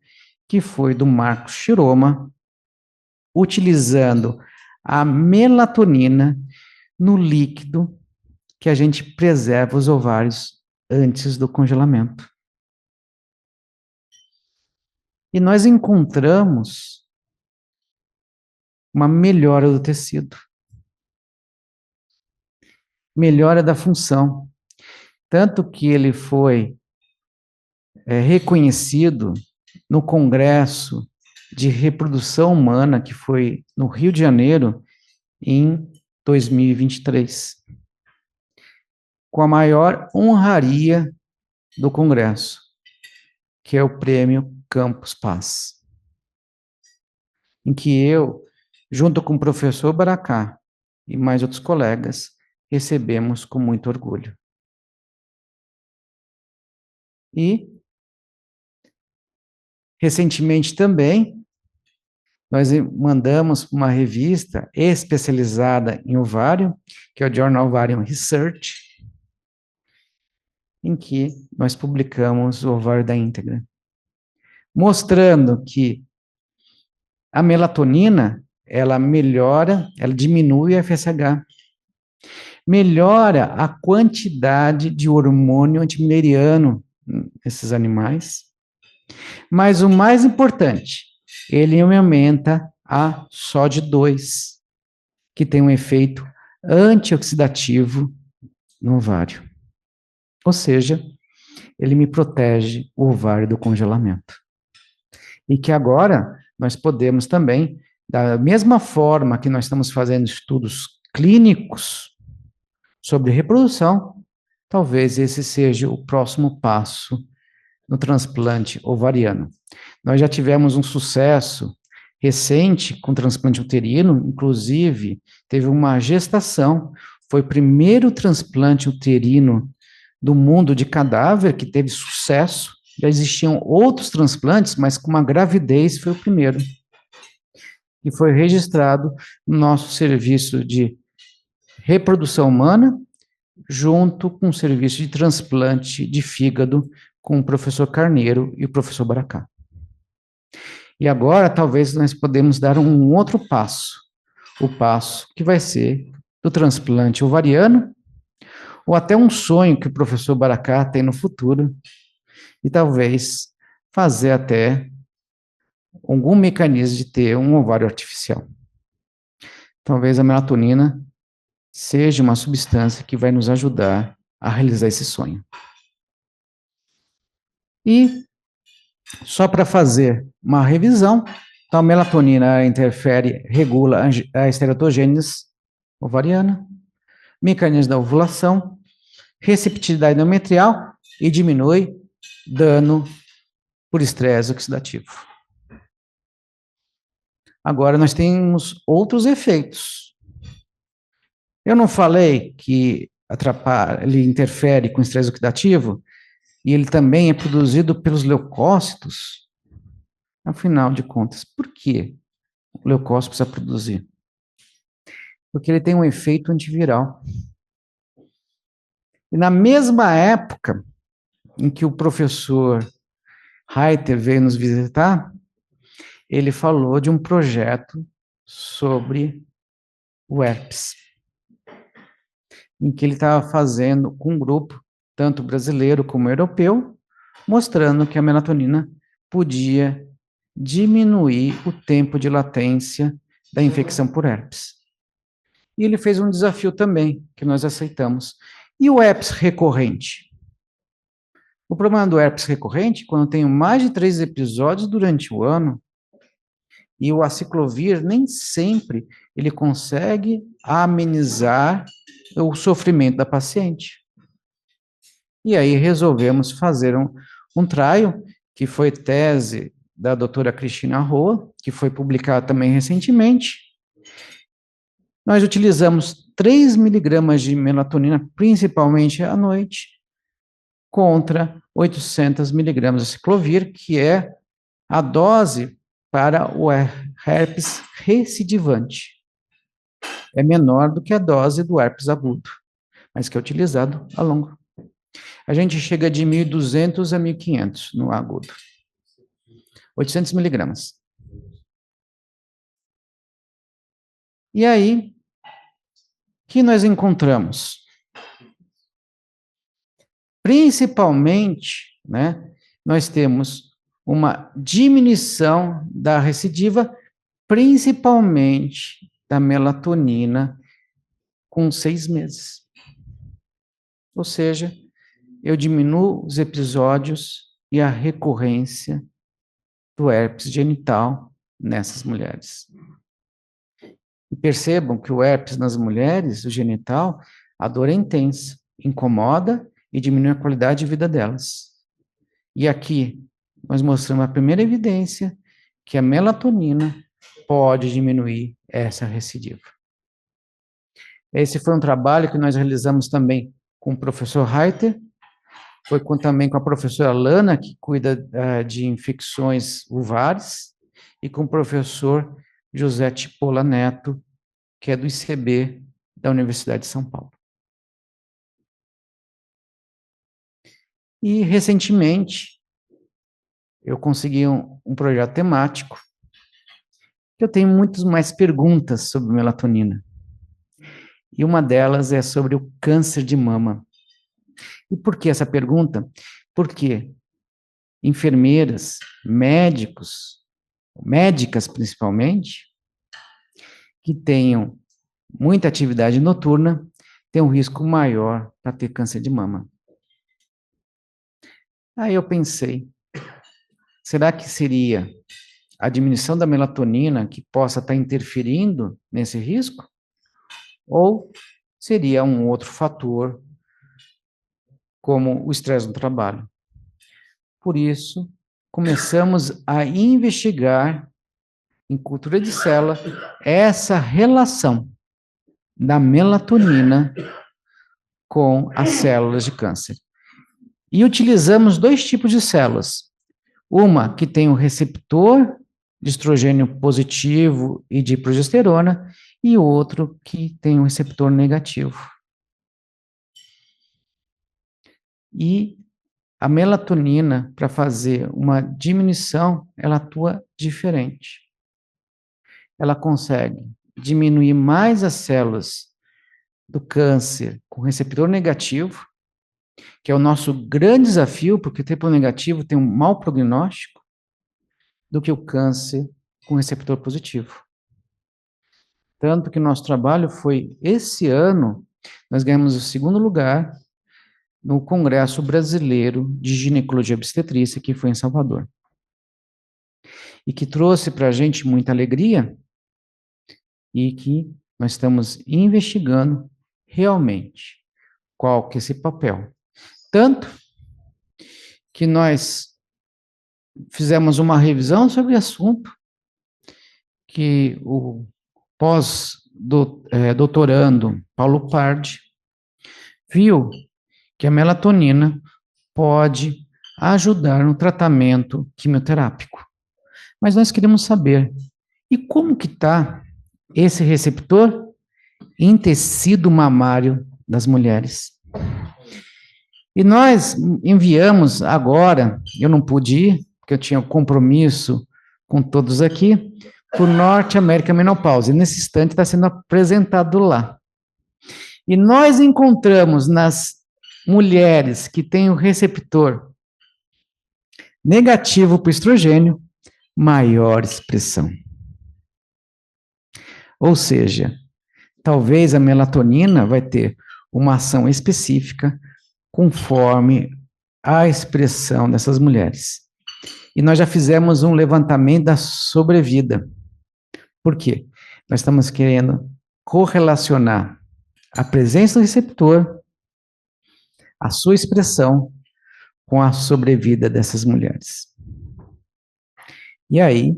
S2: que foi do Marcos Shiroma, utilizando a melatonina no líquido que a gente preserva os ovários antes do congelamento. E nós encontramos uma melhora do tecido, melhora da função, tanto que ele foi reconhecido no Congresso de Reprodução Humana, que foi no Rio de Janeiro, em 2023, com a maior honraria do Congresso, que é o Prêmio Campus Paz, em que eu, junto com o professor Baracá e mais outros colegas, recebemos com muito orgulho. E, recentemente também, nós mandamos uma revista especializada em ovário, que é o Journal Ovarian Research, em que nós publicamos o ovário da íntegra, mostrando que a melatonina, ela melhora, ela diminui a FSH, melhora a quantidade de hormônio antimileriano nesses animais, mas o mais importante, ele aumenta a SOD2, que tem um efeito antioxidativo no ovário. Ou seja, ele me protege o ovário do congelamento. E que agora nós podemos também, da mesma forma que nós estamos fazendo estudos clínicos sobre reprodução, talvez esse seja o próximo passo no transplante ovariano. Nós já tivemos um sucesso recente com transplante uterino, inclusive teve uma gestação, foi o primeiro transplante uterino do mundo de cadáver que teve sucesso. Já existiam outros transplantes, mas com uma gravidez foi o primeiro. E foi registrado no nosso serviço de reprodução humana, junto com o serviço de transplante de fígado com o professor Carneiro e o professor Baracá. E agora, talvez, nós podemos dar um outro passo, o passo que vai ser do transplante ovariano, ou até um sonho que o professor Baracá tem no futuro, e talvez fazer até algum mecanismo de ter um ovário artificial. Talvez a melatonina seja uma substância que vai nos ajudar a realizar esse sonho. E, só para fazer uma revisão, então a melatonina interfere, regula a esteratogênese ovariana, mecanismo da ovulação, receptividade endometrial e diminui dano por estresse oxidativo. Agora nós temos outros efeitos. Eu não falei que atrapalha, ele interfere com estresse oxidativo e ele também é produzido pelos leucócitos? Afinal de contas, por que o leucócito precisa produzir? Porque ele tem um efeito antiviral. E na mesma época em que o professor Reiter veio nos visitar, ele falou de um projeto sobre o herpes, em que ele estava fazendo com um grupo, tanto brasileiro como europeu, mostrando que a melatonina podia diminuir o tempo de latência da infecção por herpes. E ele fez um desafio também, que nós aceitamos. E o herpes recorrente? O problema do herpes recorrente, quando eu tenho mais de 3 episódios durante o ano, e o aciclovir nem sempre ele consegue amenizar o sofrimento da paciente. E aí resolvemos fazer um trial, que foi tese da doutora Cristina Roa, que foi publicada também recentemente. Nós utilizamos 3 miligramas de melatonina, principalmente à noite, contra 800 miligramas de aciclovir, que é a dose para o herpes recidivante. É menor do que a dose do herpes agudo, mas que é utilizado a longo. A gente chega de 1.200 a 1.500 no agudo. 800 miligramas. E aí, o que nós encontramos? Principalmente, né, nós temos uma diminuição da recidiva, principalmente da melatonina, com 6 meses. Ou seja, eu diminuo os episódios e a recorrência do herpes genital nessas mulheres. E percebam que o herpes nas mulheres, o genital, a dor é intensa, incomoda e diminui a qualidade de vida delas. E aqui nós mostramos a primeira evidência que a melatonina pode diminuir essa recidiva. Esse foi um trabalho que nós realizamos também com o professor Reiter, foi também com a professora Lana, que cuida de infecções vulvares, e com o professor José Tipola Neto, que é do ICB da Universidade de São Paulo. E, recentemente, eu consegui um projeto temático, que eu tenho muitas mais perguntas sobre melatonina. E uma delas é sobre o câncer de mama. E por que essa pergunta? Porque enfermeiras, médicos, médicas principalmente, que tenham muita atividade noturna, têm um risco maior para ter câncer de mama. Aí eu pensei, será que seria a diminuição da melatonina que possa estar interferindo nesse risco? Ou seria um outro fator, como o estresse no trabalho? Por isso, começamos a investigar, em cultura de célula, essa relação da melatonina com as células de câncer. E utilizamos 2 tipos de células. Uma que tem o receptor de estrogênio positivo e de progesterona, e outro que tem um receptor negativo. E a melatonina, para fazer uma diminuição, ela atua diferente. Ela consegue diminuir mais as células do câncer com receptor negativo, que é o nosso grande desafio, porque o triplo negativo tem um mau prognóstico, do que o câncer com receptor positivo. Tanto que nosso trabalho foi, esse ano, nós ganhamos o 2º lugar no Congresso Brasileiro de Ginecologia e Obstetrícia, que foi em Salvador. E que trouxe para a gente muita alegria, e que nós estamos investigando realmente qual que é esse papel. Tanto que nós fizemos uma revisão sobre o assunto, que o pós-doutorando Paulo Pardi viu que a melatonina pode ajudar no tratamento quimioterápico. Mas nós queremos saber, e como que está esse receptor em tecido mamário das mulheres? E nós enviamos agora, eu não pude ir, porque eu tinha compromisso com todos aqui, para o Norte América Menopausa. E nesse instante está sendo apresentado lá. E nós encontramos nas mulheres que têm o receptor negativo para o estrogênio, maior expressão. Ou seja, talvez a melatonina vai ter uma ação específica conforme a expressão dessas mulheres. E nós já fizemos um levantamento da sobrevida. Por quê? Nós estamos querendo correlacionar a presença do receptor, a sua expressão, com a sobrevida dessas mulheres. E aí,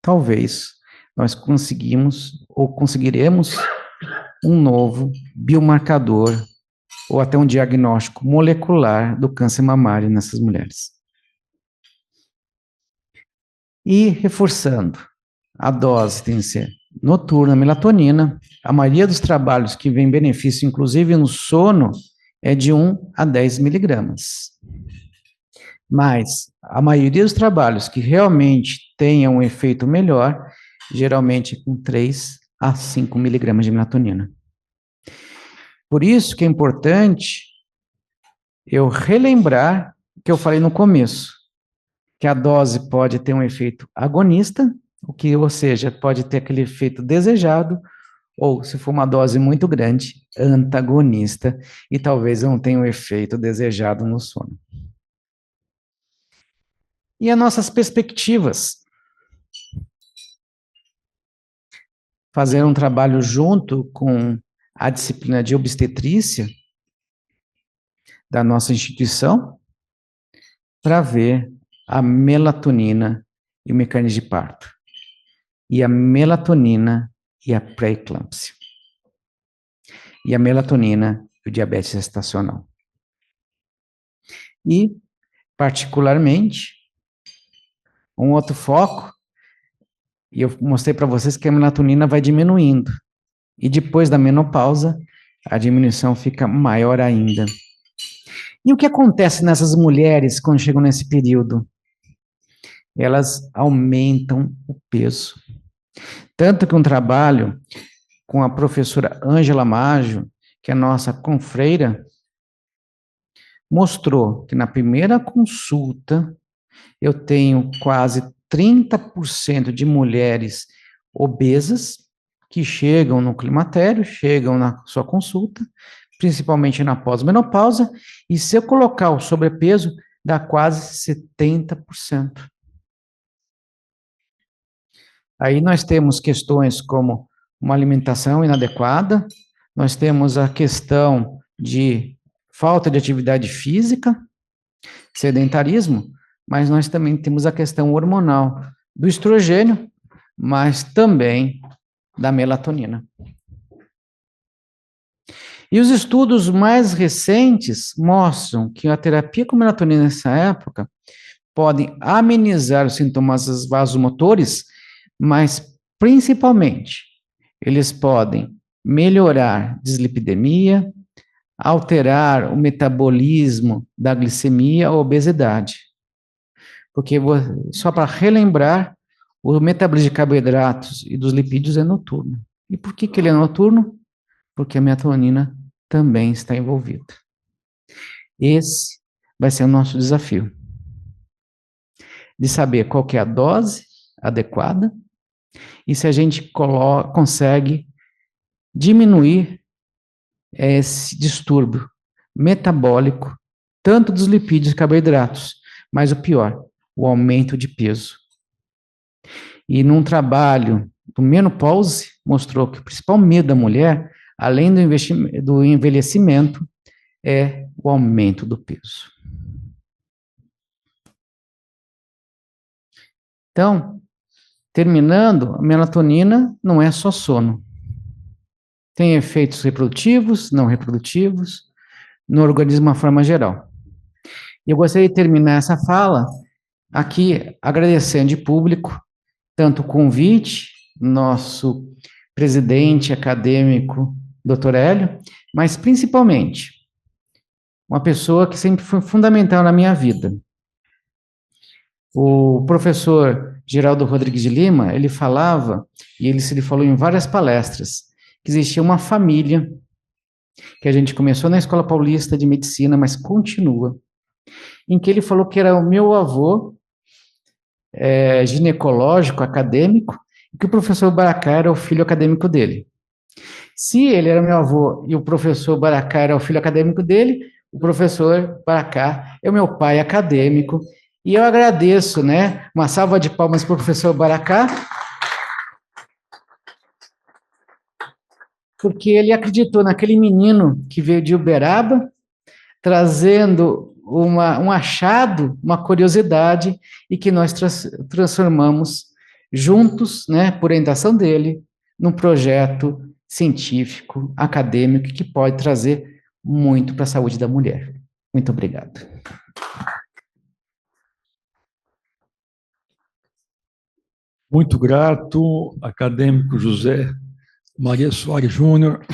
S2: talvez, nós conseguiremos um novo biomarcador ou até um diagnóstico molecular do câncer mamário nessas mulheres. E, reforçando, a dose tem que ser noturna, melatonina. A maioria dos trabalhos que vem benefício, inclusive no sono, é de 1 a 10 miligramas. Mas a maioria dos trabalhos que realmente tenham um efeito melhor, geralmente é com 3 a 5 miligramas de melatonina. Por isso que é importante eu relembrar o que eu falei no começo, que a dose pode ter um efeito agonista, ou seja, pode ter aquele efeito desejado, ou, se for uma dose muito grande, antagonista, e talvez não tenha o efeito desejado no sono. E as nossas perspectivas? Fazer um trabalho junto com a disciplina de obstetrícia da nossa instituição, para ver a melatonina e o mecanismo de parto, e a melatonina e a pré-eclâmpsia, e a melatonina e o diabetes gestacional. E, particularmente, um outro foco, e eu mostrei para vocês que a melatonina vai diminuindo, e depois da menopausa, a diminuição fica maior ainda. E o que acontece nessas mulheres quando chegam nesse período? Elas aumentam o peso. Tanto que um trabalho com a professora Ângela Maggio, que é nossa confreira, mostrou que na primeira consulta eu tenho quase 30% de mulheres obesas que chegam no climatério, chegam na sua consulta, principalmente na pós-menopausa, e se eu colocar o sobrepeso, dá quase 70%. Aí nós temos questões como uma alimentação inadequada, nós temos a questão de falta de atividade física, sedentarismo, mas nós também temos a questão hormonal do estrogênio, mas também da melatonina. E os estudos mais recentes mostram que a terapia com melatonina nessa época podem amenizar os sintomas vasomotores, mas principalmente eles podem melhorar dislipidemia, alterar o metabolismo da glicemia ou obesidade. Porque, só para relembrar, o metabolismo de carboidratos e dos lipídios é noturno. E por que ele é noturno? Porque a melatonina também está envolvida. Esse vai ser o nosso desafio. De saber qual que é a dose adequada e se a gente consegue diminuir esse distúrbio metabólico, tanto dos lipídios e carboidratos, mas o pior, o aumento de peso. E num trabalho do menopause, mostrou que o principal medo da mulher, além do envelhecimento, é o aumento do peso. Então, terminando, a melatonina não é só sono. Tem efeitos reprodutivos, não reprodutivos, no organismo de uma forma geral. Eu gostaria de terminar essa fala aqui agradecendo de público tanto o convite, nosso presidente acadêmico, Dr. Hélio, mas principalmente uma pessoa que sempre foi fundamental na minha vida. O professor Geraldo Rodrigues de Lima, ele falava, e ele falou em várias palestras, que existia uma família, que a gente começou na Escola Paulista de Medicina, mas continua, em que ele falou que era o meu avô, ginecológico, acadêmico, e que o professor Baracá era o filho acadêmico dele. Se ele era meu avô e o professor Baracá era o filho acadêmico dele, o professor Baracá é o meu pai acadêmico, e eu agradeço, né, uma salva de palmas para o professor Baracá, porque ele acreditou naquele menino que veio de Uberaba, trazendo um achado, uma curiosidade, e que nós transformamos juntos, né, por orientação dele, num projeto científico, acadêmico, que pode trazer muito para a saúde da mulher. Muito obrigado.
S1: Muito grato, acadêmico José Maria Soares Júnior,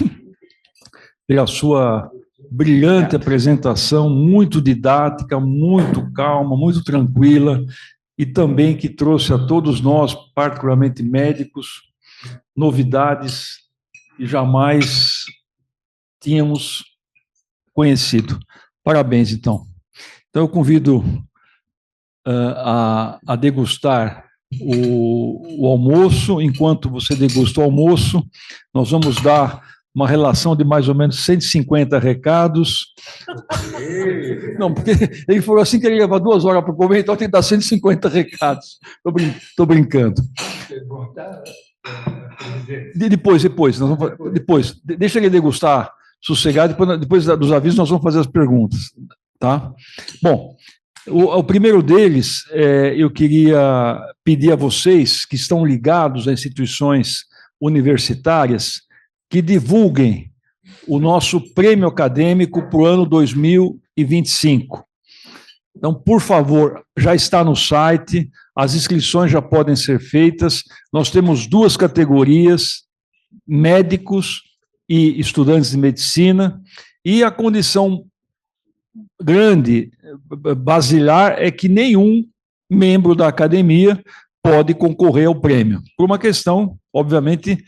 S1: pela sua brilhante apresentação, muito didática, muito calma, muito tranquila, e também que trouxe a todos nós, particularmente médicos, novidades que jamais tínhamos conhecido. Parabéns, então. Então, eu convido a degustar o almoço. Enquanto você degusta o almoço, nós vamos dar uma relação de mais ou menos 150 recados. Não, porque ele falou assim que ele ia levar 2 horas para comer, então tem que dar 150 recados. Estou brincando. Depois, deixa ele degustar sossegado, depois dos avisos nós vamos fazer as perguntas, tá? Bom, o primeiro deles, eu queria pedir a vocês que estão ligados a instituições universitárias que divulguem o nosso prêmio acadêmico para o ano 2025. Então, por favor, já está no site, as inscrições já podem ser feitas. Nós temos 2 categorias, médicos e estudantes de medicina, e a condição grande, basilar, é que nenhum membro da academia pode concorrer ao prêmio, por uma questão, obviamente,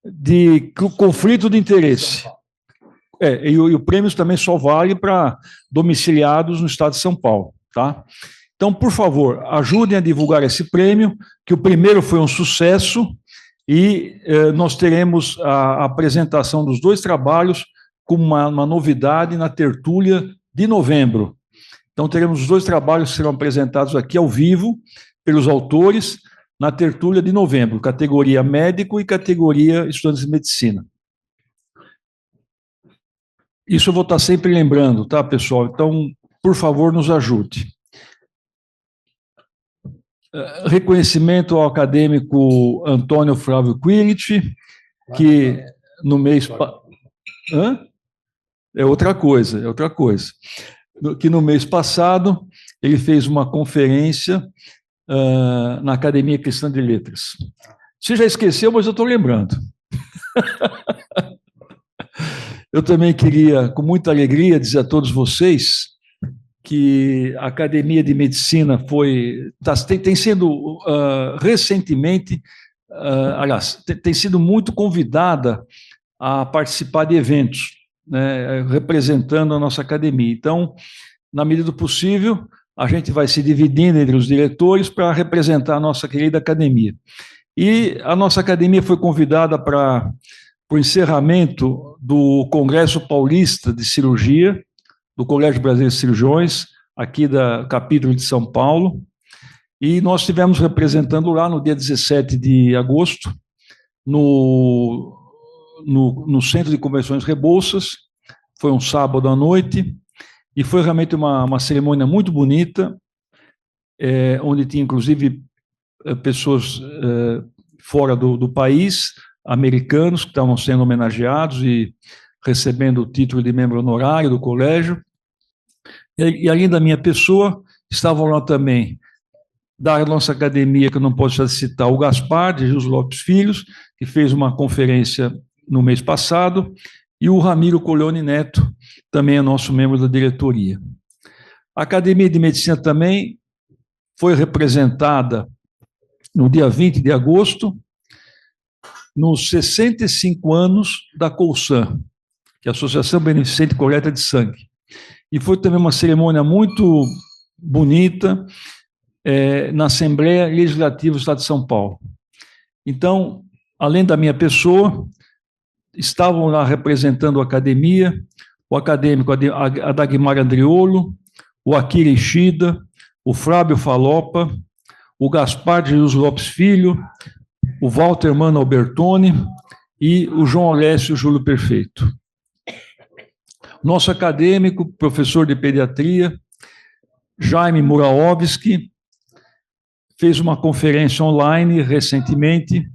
S1: de conflito de interesse. E o prêmio também só vale para domiciliados no estado de São Paulo, tá? Então, por favor, ajudem a divulgar esse prêmio, que o primeiro foi um sucesso, e nós teremos a apresentação dos 2 trabalhos como uma novidade na tertúlia de novembro. Então, teremos os 2 trabalhos que serão apresentados aqui ao vivo, pelos autores, na tertúlia de novembro, categoria médico e categoria estudantes de medicina. Isso eu vou estar sempre lembrando, tá, pessoal? Então, por favor, nos ajude. Reconhecimento ao acadêmico Antônio Flávio Quirich, que no mês... É outra coisa, é outra coisa. Que no mês passado ele fez uma conferência na Academia Cristã de Letras. Você já esqueceu, mas eu estou lembrando. Eu também queria, com muita alegria, dizer a todos vocês que a Academia de Medicina tem sido recentemente, aliás, tem sido muito convidada a participar de eventos, né, representando a nossa academia. Então, na medida do possível, a gente vai se dividindo entre os diretores para representar a nossa querida academia. E a nossa academia foi convidada para o encerramento do Congresso Paulista de Cirurgia, do Colégio Brasileiro de Cirurgiões, aqui da capítulo de São Paulo, e nós estivemos representando lá no dia 17 de agosto, no Centro de Convenções Rebouças. Foi um sábado à noite, e foi realmente uma cerimônia muito bonita, onde tinha, inclusive, pessoas fora do país, americanos, que estavam sendo homenageados e recebendo o título de membro honorário do colégio. E além da minha pessoa, estavam lá também, da nossa academia, que eu não posso já citar, o Gaspar, de Jesus Lopes Filhos, que fez uma conferência no mês passado, e o Ramiro Coloni Neto, também é nosso membro da diretoria. A Academia de Medicina também foi representada no dia 20 de agosto, nos 65 anos da Colsan, que é a Associação Beneficente Coleta de Sangue. E foi também uma cerimônia muito bonita na Assembleia Legislativa do Estado de São Paulo. Então, além da minha pessoa, estavam lá representando a academia, o acadêmico Adagmar Andriolo, o Akira Ishida, o Flávio Falopa, o Gaspar de Jesus Lopes Filho, o Walter Mano Albertoni e o João Alessio Júlio Perfeito. Nosso acadêmico, professor de pediatria, Jaime Muraovski, fez uma conferência online recentemente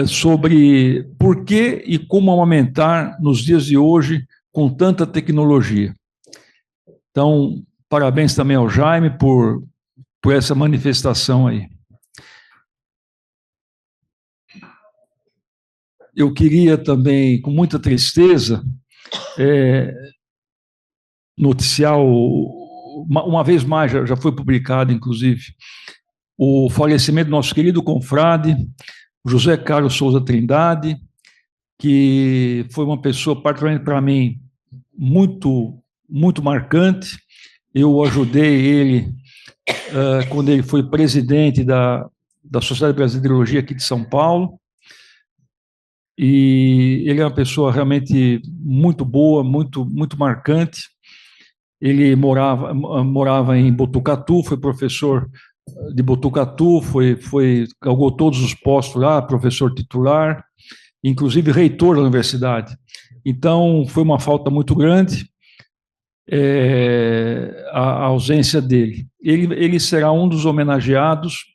S1: sobre por que e como amamentar nos dias de hoje com tanta tecnologia. Então, parabéns também ao Jaime por essa manifestação aí. Eu queria também, com muita tristeza, noticiar, uma vez mais, já foi publicado, inclusive, o falecimento do nosso querido confrade, José Carlos Souza Trindade, que foi uma pessoa, particularmente para mim, muito, muito marcante. Eu ajudei ele quando ele foi presidente da Sociedade Brasileira de Urologia aqui de São Paulo, e ele é uma pessoa realmente muito boa, muito, muito marcante. Ele morava em Botucatu, foi professor de Botucatu, galgou todos os postos lá, professor titular, inclusive reitor da universidade. Então, foi uma falta muito grande a ausência dele. Ele será um dos homenageados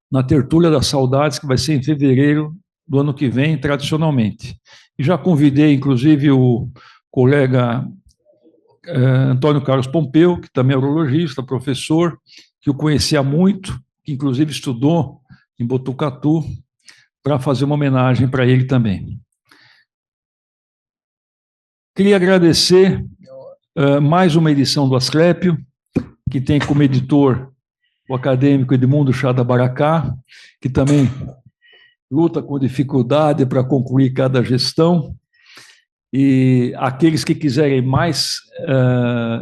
S1: na Tertúlia das Saudades, que vai ser em fevereiro do ano que vem, tradicionalmente. E já convidei, inclusive, o colega Antônio Carlos Pompeu, que também é urologista, professor, que eu conhecia muito, que inclusive estudou em Botucatu, para fazer uma homenagem para ele também. Queria agradecer mais uma edição do Asclepio, que tem como editor o acadêmico Edmundo Chada Baracá, que também luta com dificuldade para concluir cada gestão. E aqueles que quiserem mais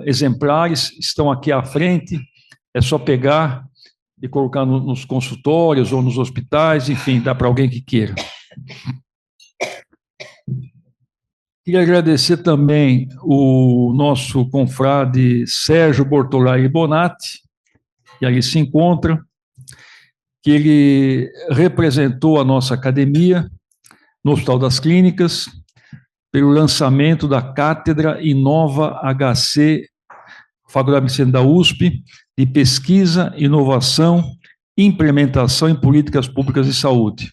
S1: exemplares estão aqui à frente, é só pegar e colocar nos consultórios ou nos hospitais, enfim, dá para alguém que queira. Queria agradecer também o nosso confrade Sérgio Bortolari Bonatti, que ali se encontra, que ele representou a nossa academia no Hospital das Clínicas pelo lançamento da Cátedra Inova HC, Faculdade de Medicina da USP, de Pesquisa, Inovação e Implementação em Políticas Públicas de Saúde.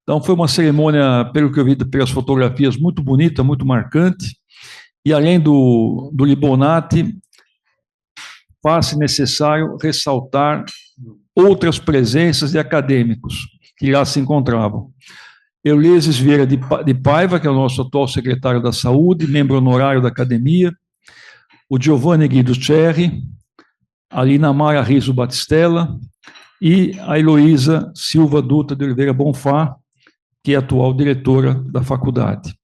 S1: Então, foi uma cerimônia, pelo que eu vi pelas fotografias, muito bonita, muito marcante, e além do Libonati, faz-se necessário ressaltar outras presenças de acadêmicos que lá se encontravam. Eulises Vieira de Paiva, que é o nosso atual secretário da Saúde, membro honorário da academia, o Giovanni Guido Cerri, a Lina Mara Riso Batistella e a Heloísa Silva Dutra de Oliveira Bonfá, que é a atual diretora da faculdade.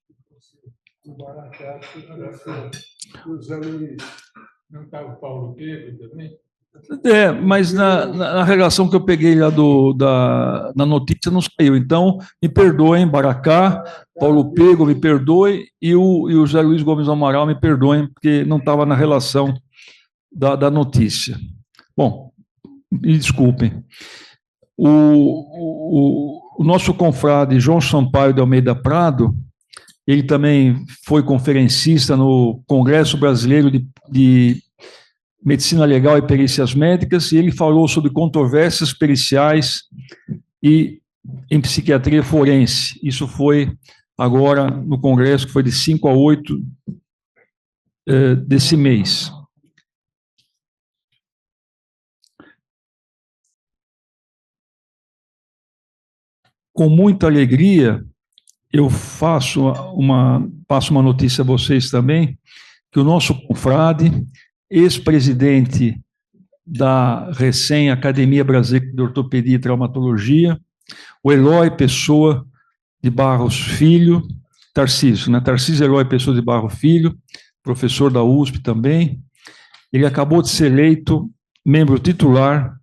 S3: O Baracá, o Zé Luiz, não estava o Paulo Pedro também?
S1: Mas na relação que eu peguei lá na notícia não saiu. Então, me perdoem, Baracá, Paulo Pego, me perdoe, e o José Luiz Gomes Amaral me perdoem, porque não estava na relação da notícia. Bom, me desculpem. O nosso confrade João Sampaio de Almeida Prado, ele também foi conferencista no Congresso Brasileiro de Medicina Legal e Perícias Médicas, e ele falou sobre controvérsias periciais e em psiquiatria forense. Isso foi agora no Congresso, que foi de 5 a 8 desse mês. Com muita alegria, eu passo uma notícia a vocês também, que o nosso confrade, ex-presidente da recém-Academia Brasileira de Ortopedia e Traumatologia, o Eloy Pessoa de Barros Filho, Tarcísio, né? Tarcísio Eloy Pessoa de Barros Filho, professor da USP também, ele acabou de ser eleito membro titular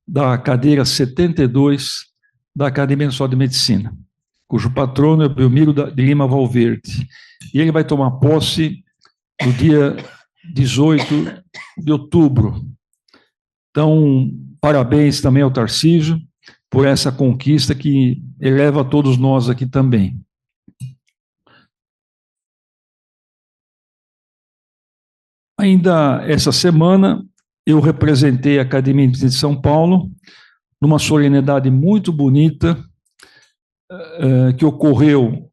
S1: da cadeira 72 da Academia Nacional de Medicina, cujo patrono é o Belmiro de Lima Valverde. E ele vai tomar posse no dia 18 de outubro. Então, parabéns também ao Tarcísio por essa conquista que eleva a todos nós aqui também. Ainda essa semana, eu representei a Academia de Medicina de São Paulo numa solenidade muito bonita que ocorreu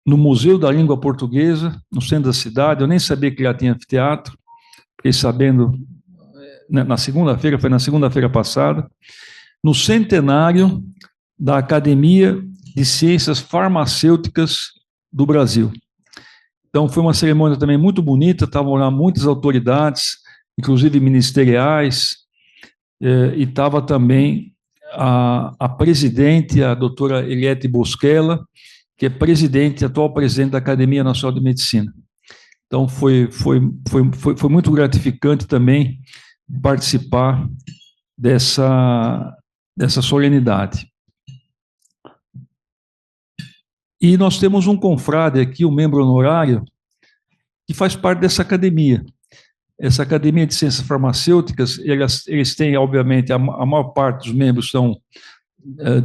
S1: no Museu da Língua Portuguesa, no centro da cidade. Eu nem sabia que lá tinha anfiteatro, fiquei sabendo na segunda-feira, foi na segunda-feira passada, no centenário da Academia de Ciências Farmacêuticas do Brasil. Então, foi uma cerimônia também muito bonita, estavam lá muitas autoridades, inclusive ministeriais, e estava também a presidente, a doutora Eliette Bosquella, que é presidente, atual presidente da Academia Nacional de Medicina. Então, foi muito gratificante também participar dessa solenidade. E nós temos um confrade aqui, um membro honorário, que faz parte dessa academia. Essa Academia de Ciências Farmacêuticas, eles têm, obviamente, a maior parte dos membros são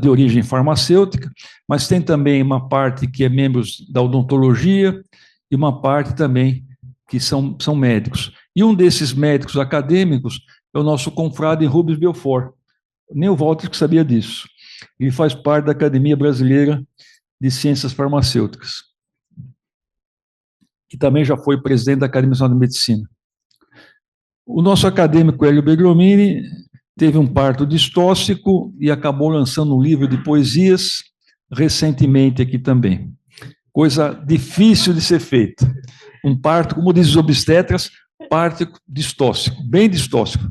S1: de origem farmacêutica, mas tem também uma parte que é membros da odontologia e uma parte também que são médicos. E um desses médicos acadêmicos é o nosso confrade Rubens Belfort. Nem o Walter que sabia disso. Ele faz parte da Academia Brasileira de Ciências Farmacêuticas, que também já foi presidente da Academia Nacional de Medicina. O nosso acadêmico Hélio Begromini teve um parto distóxico e acabou lançando um livro de poesias recentemente aqui também. coisa difícil de ser feita. Um parto, como dizem os obstetras, parto distóxico, bem distóxico.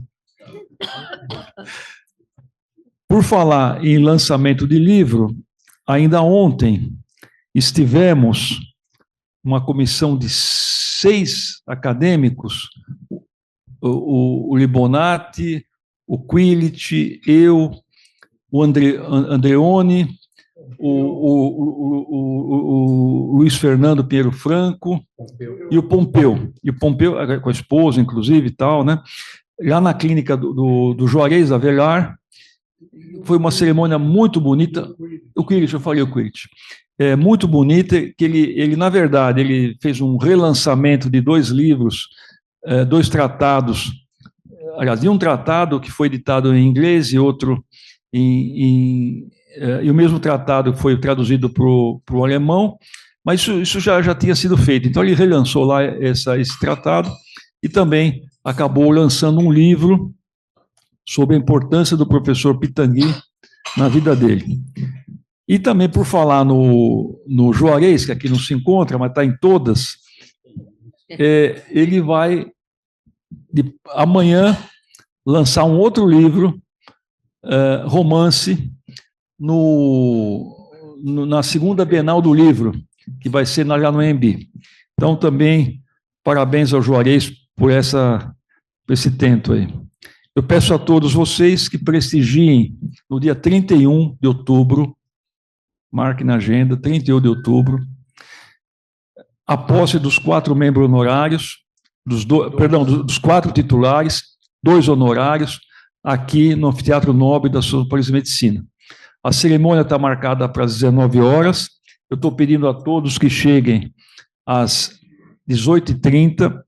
S1: Por falar em lançamento de livro, ainda ontem estivemos uma comissão de 6 acadêmicos, o Libonati, o Quillet, eu, o Andreoni, o Luiz Fernando Pinheiro Franco e o Pompeu. E o Pompeu, com a esposa, inclusive, e tal, né? Lá na clínica do Juarez Avelar, foi uma cerimônia muito bonita. O Quillet, eu falei o Quillet. É muito bonita, que ele, na verdade, ele fez um relançamento de 2 livros, 2 tratados, aliás, de um tratado que foi editado em inglês e outro e o mesmo tratado foi traduzido para o alemão, mas isso já tinha sido feito. Então, ele relançou lá esse tratado e também acabou lançando um livro sobre a importância do professor Pitangui na vida dele. E também, por falar no Juarez, que aqui não se encontra, mas está em todas, ele vai, amanhã, lançar um outro livro, romance, na segunda Bienal do Livro, que vai ser lá no EMB. Então, também, parabéns ao Juarez por esse tento aí. Eu peço a todos vocês que prestigiem no dia 31 de outubro, marque na agenda, 31 de outubro, a posse dos 4 membros honorários, dos 4 titulares, 2 honorários, aqui no Anfiteatro Nobre da Paulista de Medicina. A cerimônia está marcada para as 19 horas. Eu estou pedindo a todos que cheguem às 18h30,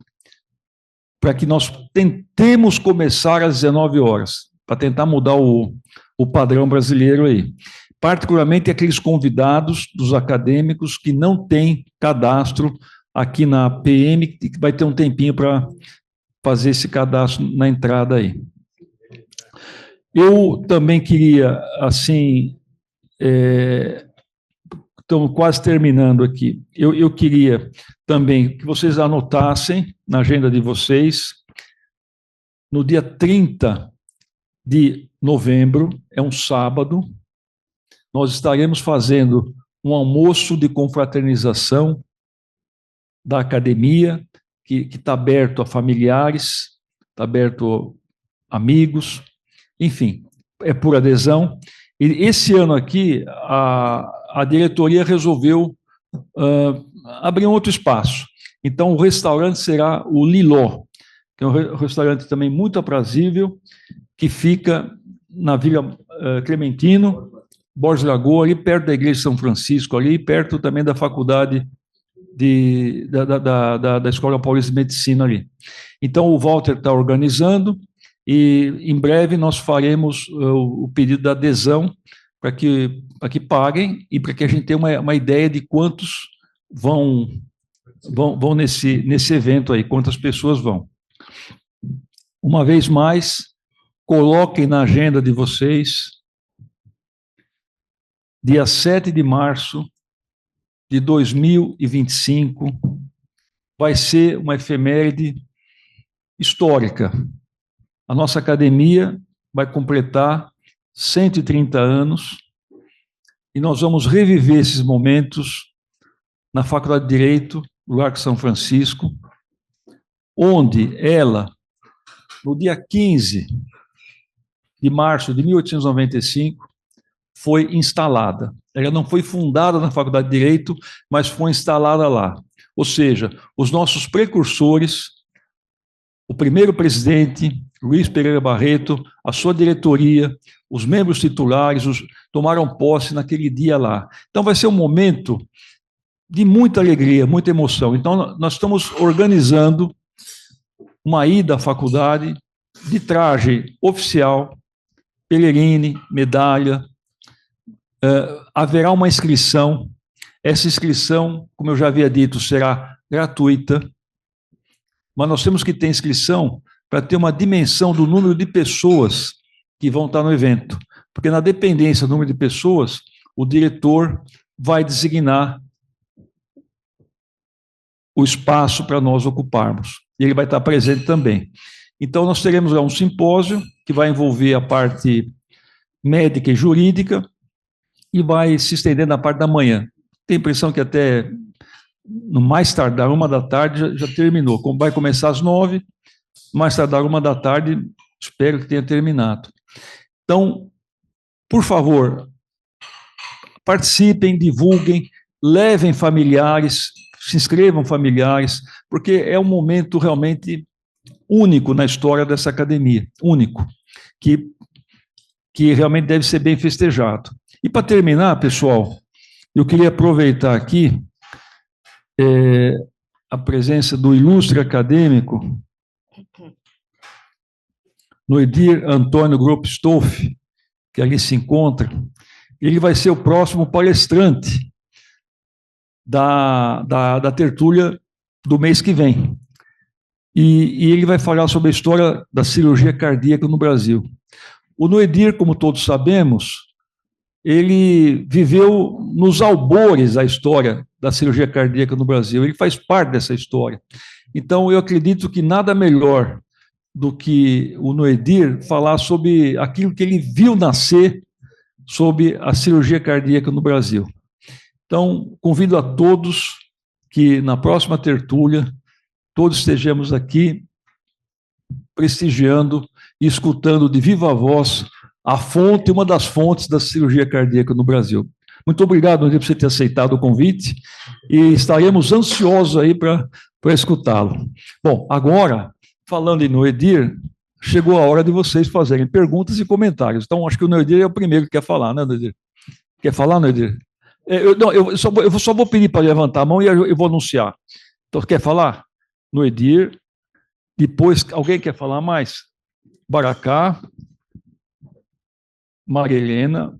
S1: para que nós tentemos começar às 19 horas, para tentar mudar o padrão brasileiro aí. Particularmente aqueles convidados dos acadêmicos que não têm cadastro aqui na PM, que vai ter um tempinho para fazer esse cadastro na entrada aí. Eu também queria, assim, estamos quase terminando aqui, eu queria também que vocês anotassem na agenda de vocês, no dia 30 de novembro, é um sábado, nós estaremos fazendo um almoço de confraternização da academia, que está aberto a familiares, está aberto a amigos, enfim, é por adesão. E esse ano aqui, a diretoria resolveu abrir um outro espaço. Então, o restaurante será o Liló, que é um restaurante também muito aprazível, que fica na Vila Clementino, Borges Lagoa, ali perto da Igreja de São Francisco, ali perto também da faculdade da Escola Paulista de Medicina ali. Então, o Walter está organizando, e em breve nós faremos o pedido da adesão para que paguem e para que a gente tenha uma ideia de quantos vão nesse evento aí, quantas pessoas vão. Uma vez mais, coloquem na agenda de vocês, dia 7 de março de 2025, vai ser uma efeméride histórica. A nossa academia vai completar 130 anos e nós vamos reviver esses momentos na Faculdade de Direito do Largo São Francisco, onde ela, no dia 15 de março de 1895, foi instalada. Ela não foi fundada na Faculdade de Direito, mas foi instalada lá. Ou seja, os nossos precursores, o primeiro presidente, Luiz Pereira Barreto, a sua diretoria, os membros titulares, tomaram posse naquele dia lá. Então, vai ser um momento de muita alegria, muita emoção. Então, nós estamos organizando uma ida à faculdade de traje oficial, pelerine, medalha. Haverá uma inscrição. Essa inscrição, como eu já havia dito, será gratuita, mas nós temos que ter inscrição para ter uma dimensão do número de pessoas que vão estar no evento, porque na dependência do número de pessoas, o diretor vai designar o espaço para nós ocuparmos. E ele vai estar presente também. Então, nós teremos lá um simpósio que vai envolver a parte médica e jurídica e vai se estender na parte da manhã. Tenho a impressão que até, no mais tardar, 13h já terminou. Vai começar às 9h, mais tardar 13h, espero que tenha terminado. Então, por favor, participem, divulguem, levem familiares, se inscrevam familiares, porque é um momento realmente único na história dessa academia, único, que realmente deve ser bem festejado. E para terminar, pessoal, eu queria aproveitar aqui a presença do ilustre acadêmico Noedir Antônio Grupp Stoff, que ali se encontra. Ele vai ser o próximo palestrante da tertúlia do mês que vem. E ele vai falar sobre a história da cirurgia cardíaca no Brasil. O Noedir, como todos sabemos, ele viveu nos albores da história da cirurgia cardíaca no Brasil. Ele faz parte dessa história. Então, eu acredito que nada melhor do que o Noedir falar sobre aquilo que ele viu nascer sobre a cirurgia cardíaca no Brasil. Então, convido a todos que na próxima tertúlia todos estejamos aqui prestigiando e escutando de viva voz a fonte, uma das fontes da cirurgia cardíaca no Brasil. Muito obrigado, Noedir, por você ter aceitado o convite e estaremos ansiosos aí para escutá-lo. Bom, agora, falando em Noedir, chegou a hora de vocês fazerem perguntas e comentários. Então, acho que o Noedir é o primeiro que quer falar, né, Noedir? Quer falar, Noedir? Eu só vou pedir para levantar a mão e eu vou anunciar. Então, quer falar? Noedir. Depois, alguém quer falar mais? Baracá. Maria Helena.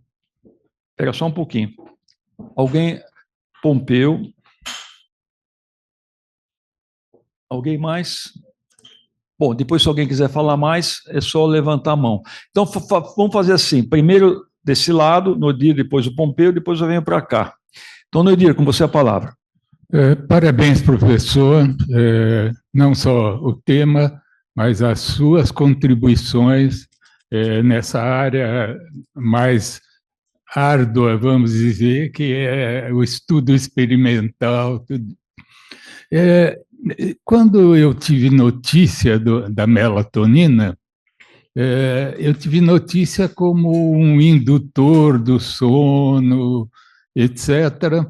S1: Espera só um pouquinho. Alguém? Pompeu. Alguém mais? Bom, depois, se alguém quiser falar mais, é só levantar a mão. Então, vamos fazer assim. Primeiro, desse lado, Noedir, depois o Pompeu, depois eu venho para cá. Então, Noedir, com você a palavra.
S3: Parabéns, professor. Não só o tema, mas as suas contribuições nessa área mais árdua, vamos dizer, que é o estudo experimental. Quando eu tive notícia da melatonina, eu tive notícia como um indutor do sono, etc.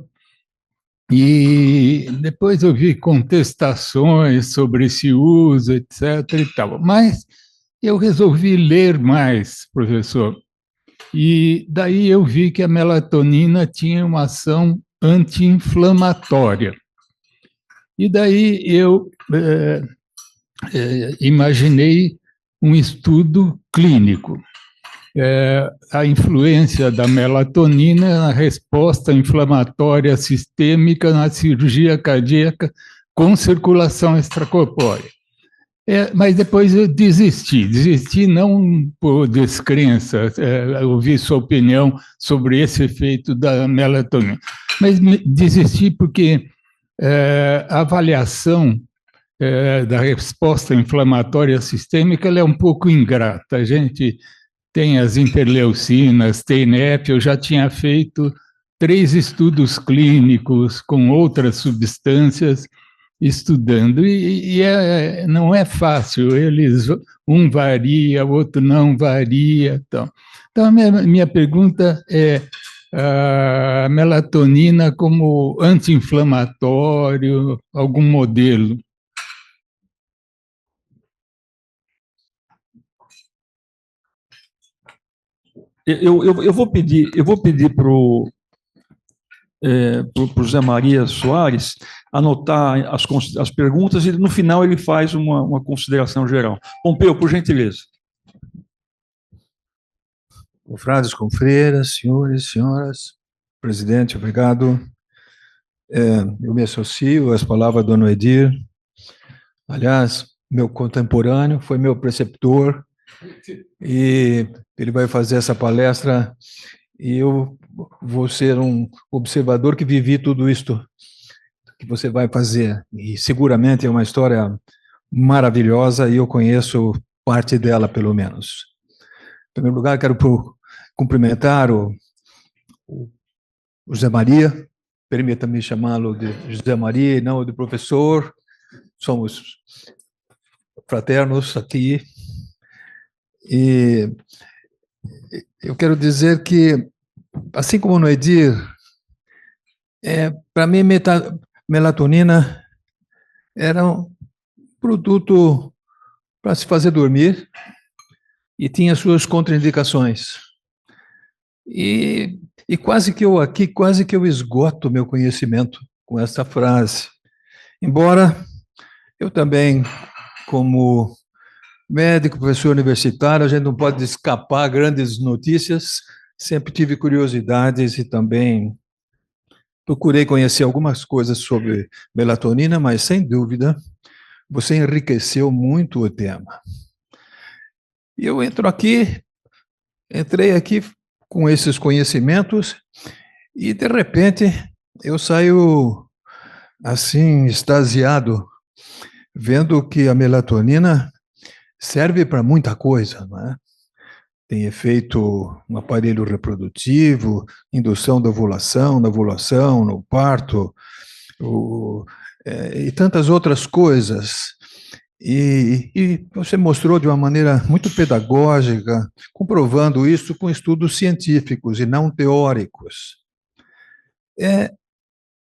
S3: E depois eu vi contestações sobre esse uso, etc. e tal. Mas eu resolvi ler mais, professor. E daí eu vi que a melatonina tinha uma ação anti-inflamatória. E daí eu imaginei um estudo clínico. A influência da melatonina na resposta inflamatória sistêmica na cirurgia cardíaca com circulação extracorpórea. Mas depois eu desisti não por descrença, ouvi sua opinião sobre esse efeito da melatonina, mas desisti porque a avaliação da resposta inflamatória sistêmica ela é um pouco ingrata. A gente tem as interleucinas, TNF, eu já tinha feito 3 estudos clínicos com outras substâncias estudando, e não é fácil, um varia, o outro não varia. Então a minha pergunta é a melatonina como anti-inflamatório, algum modelo?
S1: Eu vou pedir para o Zé Maria Soares anotar as perguntas e no final ele faz uma consideração geral. Pompeu, por gentileza.
S4: Confrades, confreiras, senhores, senhoras, presidente, obrigado. Eu me associo às palavras do Noedir. Aliás, meu contemporâneo, foi meu preceptor, e ele vai fazer essa palestra, e eu vou ser um observador que vivi tudo isto que você vai fazer, e seguramente é uma história maravilhosa, e eu conheço parte dela, pelo menos. Em primeiro lugar, quero cumprimentar o José Maria, permita-me chamá-lo de José Maria e não de professor, somos fraternos aqui, e eu quero dizer que, assim como no Edir, para mim, melatonina era um produto para se fazer dormir e tinha suas contraindicações. E quase que eu esgoto meu conhecimento com essa frase. Embora eu também, como médico, professor universitário, a gente não pode escapar a grandes notícias, sempre tive curiosidades e também procurei conhecer algumas coisas sobre melatonina, mas, sem dúvida, você enriqueceu muito o tema. E eu entrei aqui com esses conhecimentos e, de repente, eu saio assim, extasiado, vendo que a melatonina serve para muita coisa, não é? Tem efeito no aparelho reprodutivo, indução da ovulação, no parto, e tantas outras coisas. E você mostrou de uma maneira muito pedagógica, comprovando isso com estudos científicos e não teóricos.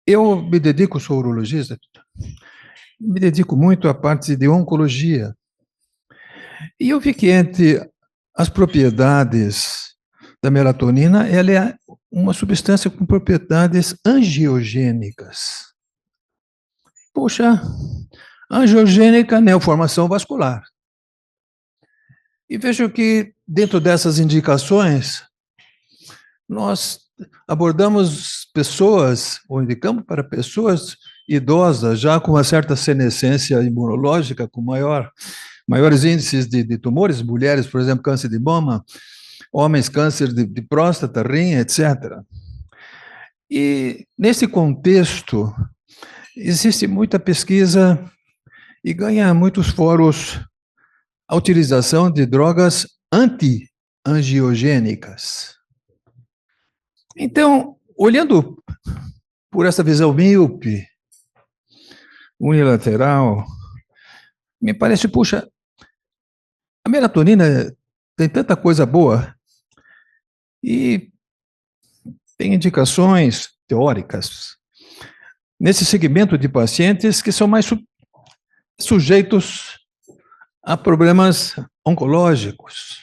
S4: Eu me dedico, sou urologista, me dedico muito à parte de oncologia. E eu vi que entre as propriedades da melatonina, ela é uma substância com propriedades angiogênicas. Poxa, angiogênica, neoformação vascular. E vejo que, dentro dessas indicações, nós abordamos pessoas, ou indicamos para pessoas idosas, já com uma certa senescência imunológica, com maiores índices de tumores, mulheres, por exemplo, câncer de mama, homens, câncer de próstata, rim, etc. E, nesse contexto, existe muita pesquisa e ganha muitos fóruns a utilização de drogas anti-angiogênicas. Então, olhando por essa visão míope, unilateral, me parece, puxa, a melatonina tem tanta coisa boa e tem indicações teóricas nesse segmento de pacientes que são mais sujeitos a problemas oncológicos.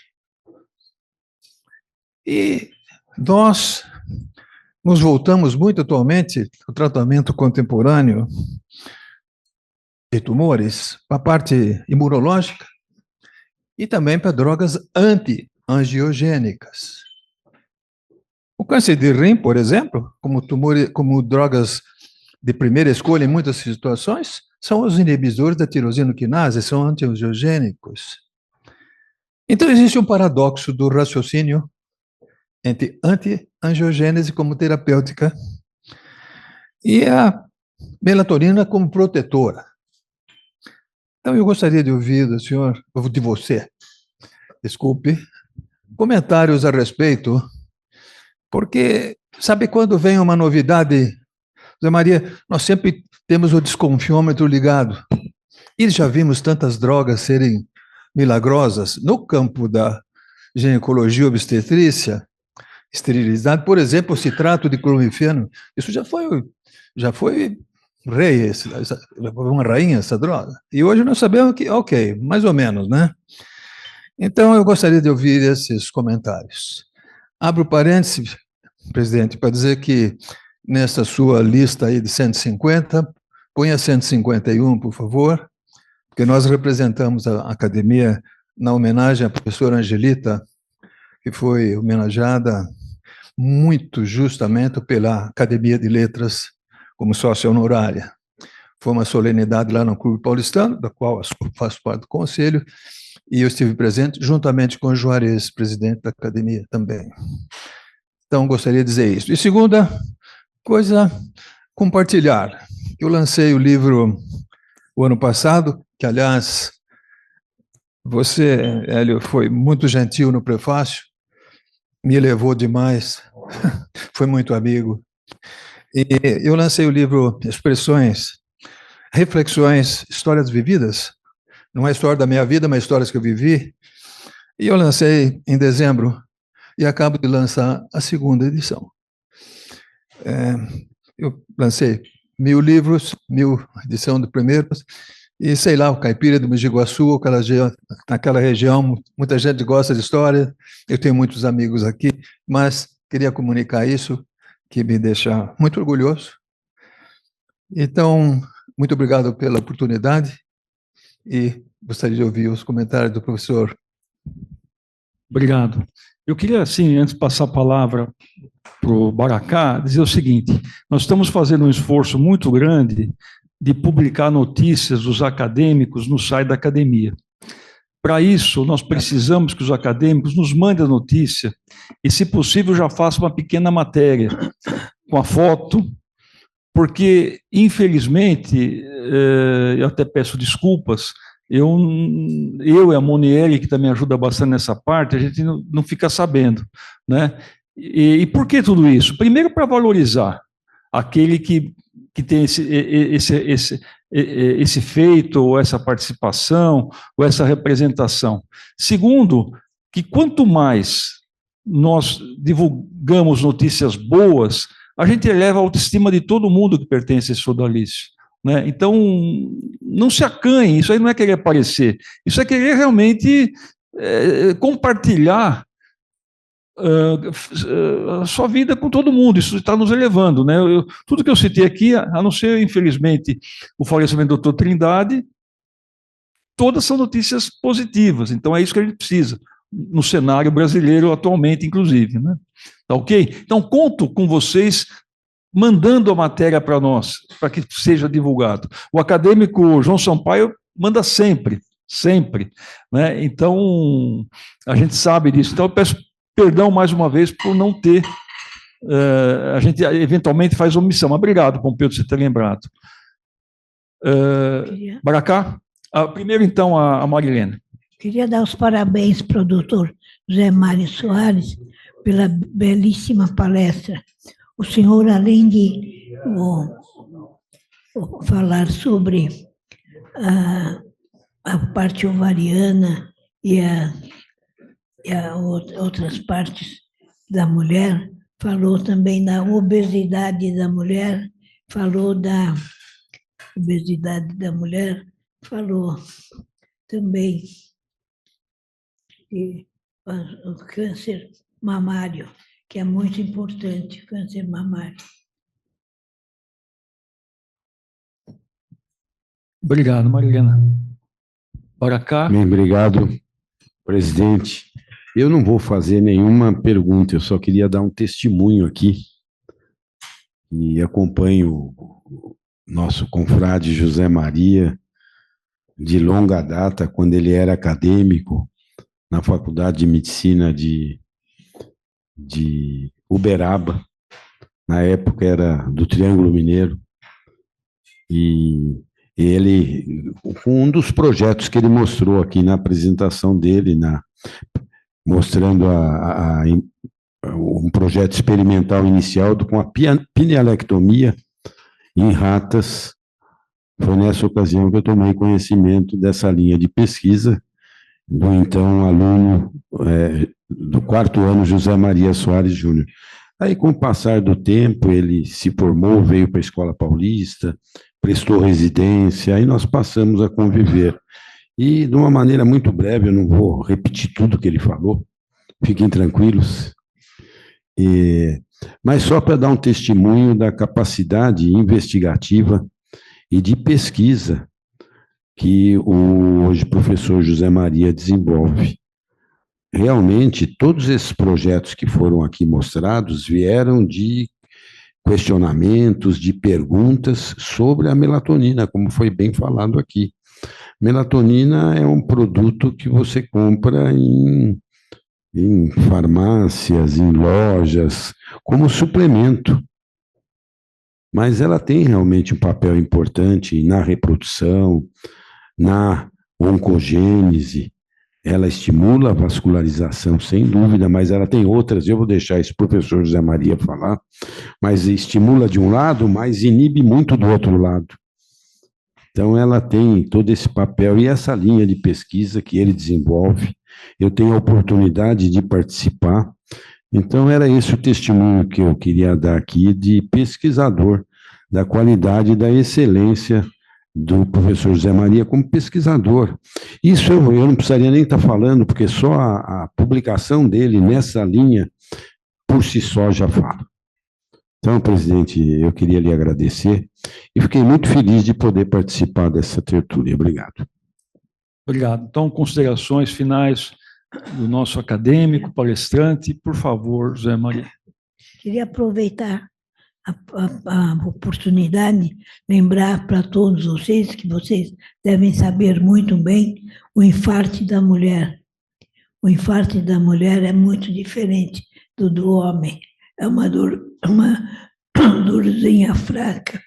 S4: E nós nos voltamos muito atualmente ao tratamento contemporâneo de tumores, para a parte imunológica e também para drogas anti-angiogênicas. O câncer de rim, por exemplo, como drogas de primeira escolha em muitas situações, são os inibidores da tirosina quinase, são anti-angiogênicos. Então, existe um paradoxo do raciocínio entre anti-angiogênese como terapêutica e a melatonina como protetora. Então, eu gostaria de ouvir de você, desculpe, comentários a respeito, porque sabe quando vem uma novidade, Zé Maria, nós sempre temos o desconfiômetro ligado. E já vimos tantas drogas serem milagrosas no campo da ginecologia obstetrícia, esterilidade, por exemplo, o citrato de clomifeno, isso já foi rei, uma rainha essa droga. E hoje nós sabemos que, ok, mais ou menos, né? Então, eu gostaria de ouvir esses comentários. Abro parênteses, presidente, para dizer que nessa sua lista aí de 150, ponha 151, por favor, porque nós representamos a academia na homenagem à professora Angelita, que foi homenageada muito justamente pela Academia de Letras como sócia honorária. Foi uma solenidade lá no Clube Paulistano, da qual eu faço parte do conselho, e eu estive presente juntamente com o Juarez, presidente da academia também. Então, gostaria de dizer isso. E segunda coisa, compartilhar. Eu lancei o livro o ano passado, que, aliás, você, Hélio, foi muito gentil no prefácio, me elevou demais, foi muito amigo. E eu lancei o livro Expressões, Reflexões, Histórias Vividas. Não é a história da minha vida, mas histórias que eu vivi. E eu lancei em dezembro e acabo de lançar a segunda edição. Eu lancei 1000 livros, 1000 edição do primeiro, e sei lá, o Caipira do Mogi Guaçu, naquela região, muita gente gosta de história, eu tenho muitos amigos aqui, mas queria comunicar isso, que me deixa muito orgulhoso. Então, muito obrigado pela oportunidade e gostaria de ouvir os comentários do professor.
S1: Obrigado. Eu queria, assim, antes de passar a palavra para o Baracá, dizer o seguinte: nós estamos fazendo um esforço muito grande de publicar notícias dos acadêmicos no site da academia. Para isso, nós precisamos que os acadêmicos nos mandem a notícia e, se possível, já façam uma pequena matéria com a foto, porque, infelizmente, eu até peço desculpas, eu e a Monieri, que também ajuda bastante nessa parte, a gente não fica sabendo, né? E por que tudo isso? Primeiro, para valorizar aquele que tem esse feito, ou essa participação, ou essa representação. Segundo, que quanto mais nós divulgamos notícias boas, a gente eleva a autoestima de todo mundo que pertence a esse sodalício, né? Então, não se acanhe, isso aí não é querer aparecer, isso é querer realmente compartilhar a sua vida com todo mundo, isso está nos elevando, né? Tudo que eu citei aqui, a não ser, infelizmente, o falecimento do doutor Trindade, todas são notícias positivas, então é isso que a gente precisa, no cenário brasileiro atualmente, inclusive, né? Tá ok? Então, conto com vocês mandando a matéria para nós, para que seja divulgado. O acadêmico João Sampaio manda sempre, né? Então, a gente sabe disso. Então, eu peço perdão mais uma vez por não ter, a gente eventualmente faz omissão. Mas obrigado, Pompeu, por você ter lembrado. Baracá? Primeiro, então, a Marilena.
S5: Queria dar os parabéns para o doutor José Mário Soares pela belíssima palestra. O senhor, além de falar sobre a parte ovariana e outras partes da mulher, falou também da obesidade da mulher, falou também o câncer mamário, que é muito importante, o câncer mamário.
S1: Obrigado, Marilena. Baracá?
S6: Bem, obrigado, presidente. Eu não vou fazer nenhuma pergunta, eu só queria dar um testemunho aqui, e acompanho o nosso confrade José Maria de longa data, quando ele era acadêmico na Faculdade de Medicina de Uberaba, na época era do Triângulo Mineiro, e ele, um dos projetos que ele mostrou aqui na apresentação dele, mostrando um projeto experimental inicial com a pinealectomia em ratas, foi nessa ocasião que eu tomei conhecimento dessa linha de pesquisa do então aluno do 4º ano, José Maria Soares Júnior. Aí, com o passar do tempo, ele se formou, veio para a Escola Paulista, prestou residência, aí nós passamos a conviver. E, de uma maneira muito breve, eu não vou repetir tudo que ele falou, fiquem tranquilos, mas só para dar um testemunho da capacidade investigativa e de pesquisa que hoje o professor José Maria desenvolve. Realmente, todos esses projetos que foram aqui mostrados vieram de questionamentos, de perguntas sobre a melatonina, como foi bem falado aqui. Melatonina é um produto que você compra em farmácias, em lojas, como suplemento. mas ela tem realmente um papel importante na reprodução, na oncogênese, ela estimula a vascularização, sem dúvida, mas ela tem outras, eu vou deixar isso para o professor José Maria falar, mas estimula de um lado, mas inibe muito do outro lado. Então, ela tem todo esse papel e essa linha de pesquisa que ele desenvolve, eu tenho a oportunidade de participar. Então, era esse o testemunho que eu queria dar aqui de pesquisador, da qualidade e da excelência do professor José Maria como pesquisador. Isso eu não precisaria nem estar falando, porque só a publicação dele nessa linha, por si só, já fala. Então, presidente, eu queria lhe agradecer e fiquei muito feliz de poder participar dessa tertúlia. Obrigado.
S1: Obrigado. Então, considerações finais do nosso acadêmico, palestrante, por favor, José Maria.
S5: Queria aproveitar a oportunidade, lembrar para todos vocês, que vocês devem saber muito bem, o infarto da mulher. O infarto da mulher é muito diferente do homem. É uma dorzinha fraca,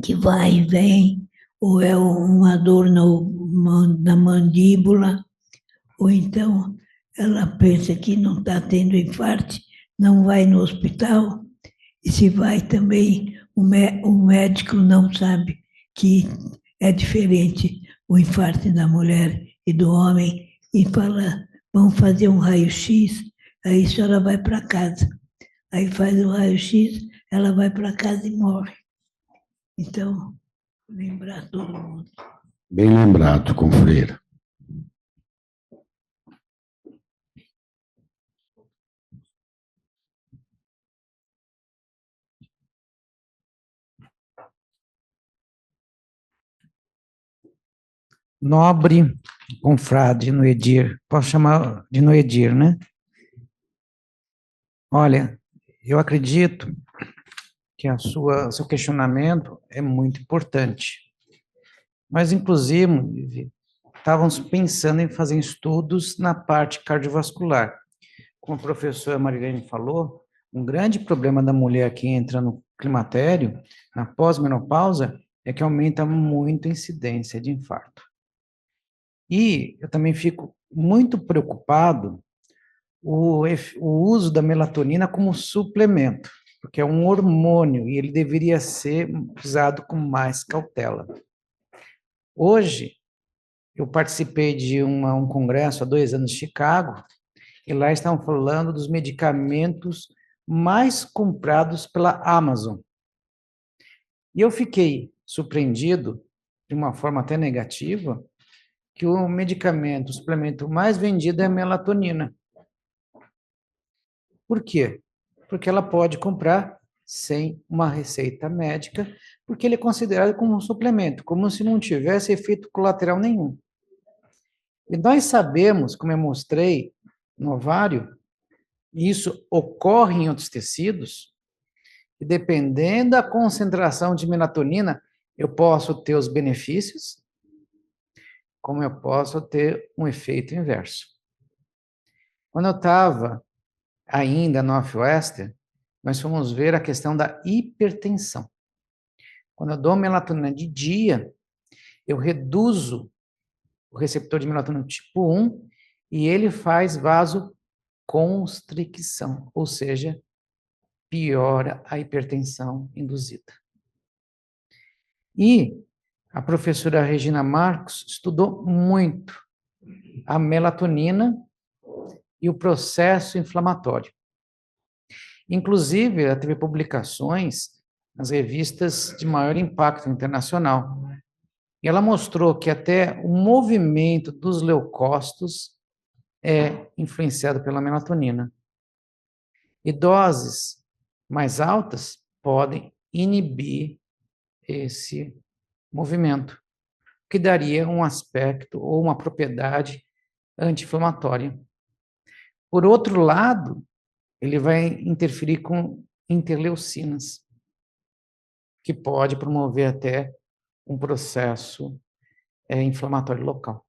S5: que vai e vem, ou é uma dor na mandíbula, ou então ela pensa que não está tendo infarto, não vai no hospital, e se vai também, o médico não sabe que é diferente o infarto da mulher e do homem, e fala, vamos fazer um raio-x, aí a senhora vai para casa. Aí faz o raio-x, ela vai para casa e morre. Então, lembrar todo mundo.
S6: Bem lembrado, confreira.
S2: Nobre confrade Noedir, posso chamar de Noedir, né? Olha, eu acredito que seu questionamento é muito importante. Nós, inclusive, estávamos pensando em fazer estudos na parte cardiovascular. Como a professora Marilene falou, um grande problema da mulher que entra no climatério, na pós-menopausa, é que aumenta muito a incidência de infarto. E eu também fico muito preocupado o uso da melatonina como suplemento, porque é um hormônio e ele deveria ser usado com mais cautela. Hoje, eu participei de um congresso há 2 anos em Chicago, e lá estavam falando dos medicamentos mais comprados pela Amazon. E eu fiquei surpreendido, de uma forma até negativa, que o medicamento, o suplemento mais vendido é a melatonina. Por quê? Porque ela pode comprar sem uma receita médica, porque ele é considerado como um suplemento, como se não tivesse efeito colateral nenhum. E nós sabemos, como eu mostrei no ovário, isso ocorre em outros tecidos, e dependendo da concentração de melatonina, eu posso ter os benefícios, como eu posso ter um efeito inverso. Quando eu estava ainda no Northwestern, nós fomos ver a questão da hipertensão. Quando eu dou melatonina de dia, eu reduzo o receptor de melatonina tipo 1 e ele faz vasoconstricção, ou seja, piora a hipertensão induzida. E a professora Regina Marcos estudou muito a melatonina e o processo inflamatório. Inclusive, ela teve publicações nas revistas de maior impacto internacional. E ela mostrou que até o movimento dos leucócitos é influenciado pela melatonina. E doses mais altas podem inibir esse movimento, que daria um aspecto ou uma propriedade anti-inflamatória. Por outro lado, ele vai interferir com interleucinas, que pode promover até um processo inflamatório local.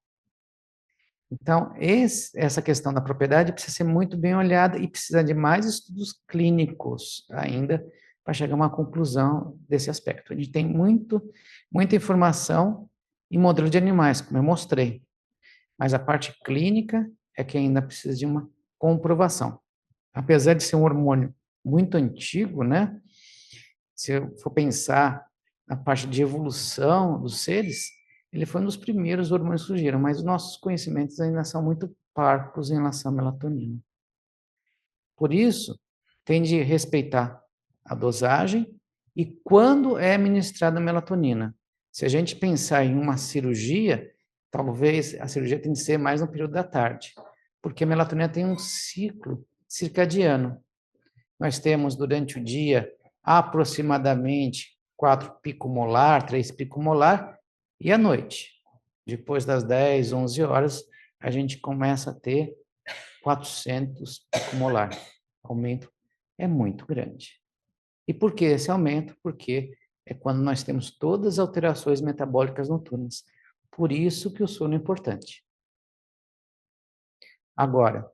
S2: Então, essa questão da propriedade precisa ser muito bem olhada e precisa de mais estudos clínicos ainda para chegar a uma conclusão desse aspecto. A gente tem muita informação em modelo de animais, como eu mostrei, mas a parte clínica é que ainda precisa de uma comprovação. Apesar de ser um hormônio muito antigo, né? Se eu for pensar na parte de evolução dos seres, ele foi um dos primeiros hormônios que surgiram, mas os nossos conhecimentos ainda são muito parcos em relação à melatonina. Por isso, tem de respeitar a dosagem e quando é administrada a melatonina. Se a gente pensar em uma cirurgia, talvez a cirurgia tenha que ser mais no período da tarde, porque a melatonina tem um ciclo circadiano. Nós temos durante o dia aproximadamente 4 picomolar, 3 picomolar, e à noite, depois das 10, 11 horas, a gente começa a ter 400 picomolar. O aumento é muito grande. E por que esse aumento? Porque é quando nós temos todas as alterações metabólicas noturnas. Por isso que o sono é importante. Agora,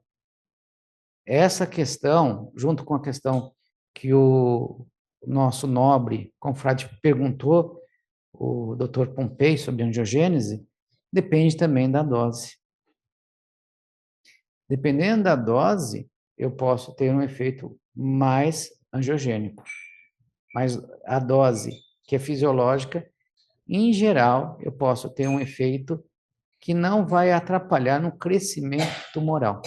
S2: essa questão, junto com a questão que o nosso nobre confrade perguntou, o Dr. Pompei, sobre angiogênese, depende também da dose. Dependendo da dose, eu posso ter um efeito mais angiogênico. Mas a dose que é fisiológica, em geral, eu posso ter um efeito que não vai atrapalhar no crescimento tumoral.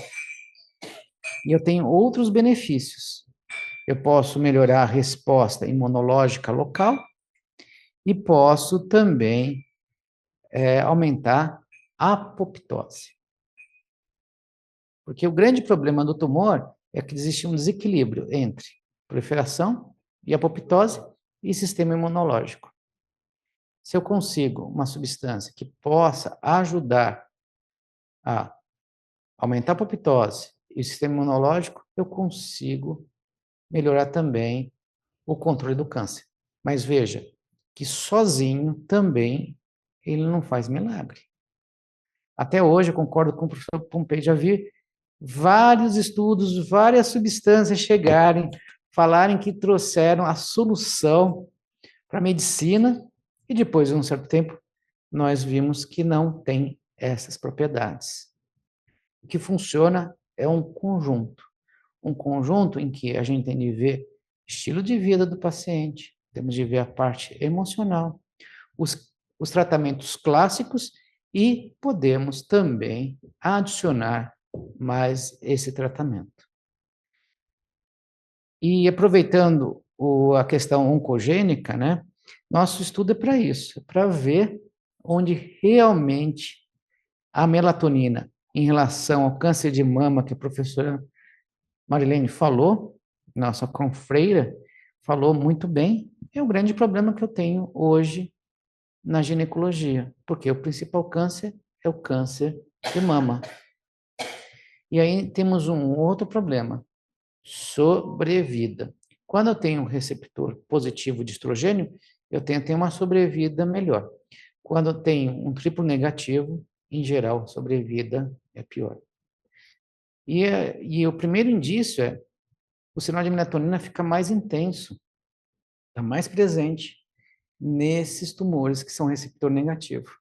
S2: E eu tenho outros benefícios. Eu posso melhorar a resposta imunológica local e posso também aumentar a apoptose. Porque o grande problema do tumor é que existe um desequilíbrio entre proliferação e apoptose e sistema imunológico. Se eu consigo uma substância que possa ajudar a aumentar a apoptose e o sistema imunológico, eu consigo melhorar também o controle do câncer. Mas veja que sozinho também ele não faz milagre. Até hoje, eu concordo com o professor Pompei, já vi vários estudos, várias substâncias chegarem, falarem que trouxeram a solução para a medicina, e depois de um certo tempo, nós vimos que não tem essas propriedades. O que funciona é um conjunto em que a gente tem de ver estilo de vida do paciente, temos de ver a parte emocional, os tratamentos clássicos e podemos também adicionar mais esse tratamento. E aproveitando a questão oncogênica, né, nosso estudo é para isso, para ver onde realmente a melatonina, em relação ao câncer de mama, que a professora Marilene falou, nossa confreira, falou muito bem, é o grande problema que eu tenho hoje na ginecologia, porque o principal câncer é o câncer de mama. E aí temos um outro problema, sobrevida. Quando eu tenho um receptor positivo de estrogênio, eu tenho uma sobrevida melhor. Quando eu tenho um triplo negativo, em geral, a sobrevida é pior. E o primeiro indício é o sinal de melatonina fica mais intenso, está mais presente nesses tumores que são receptor negativo.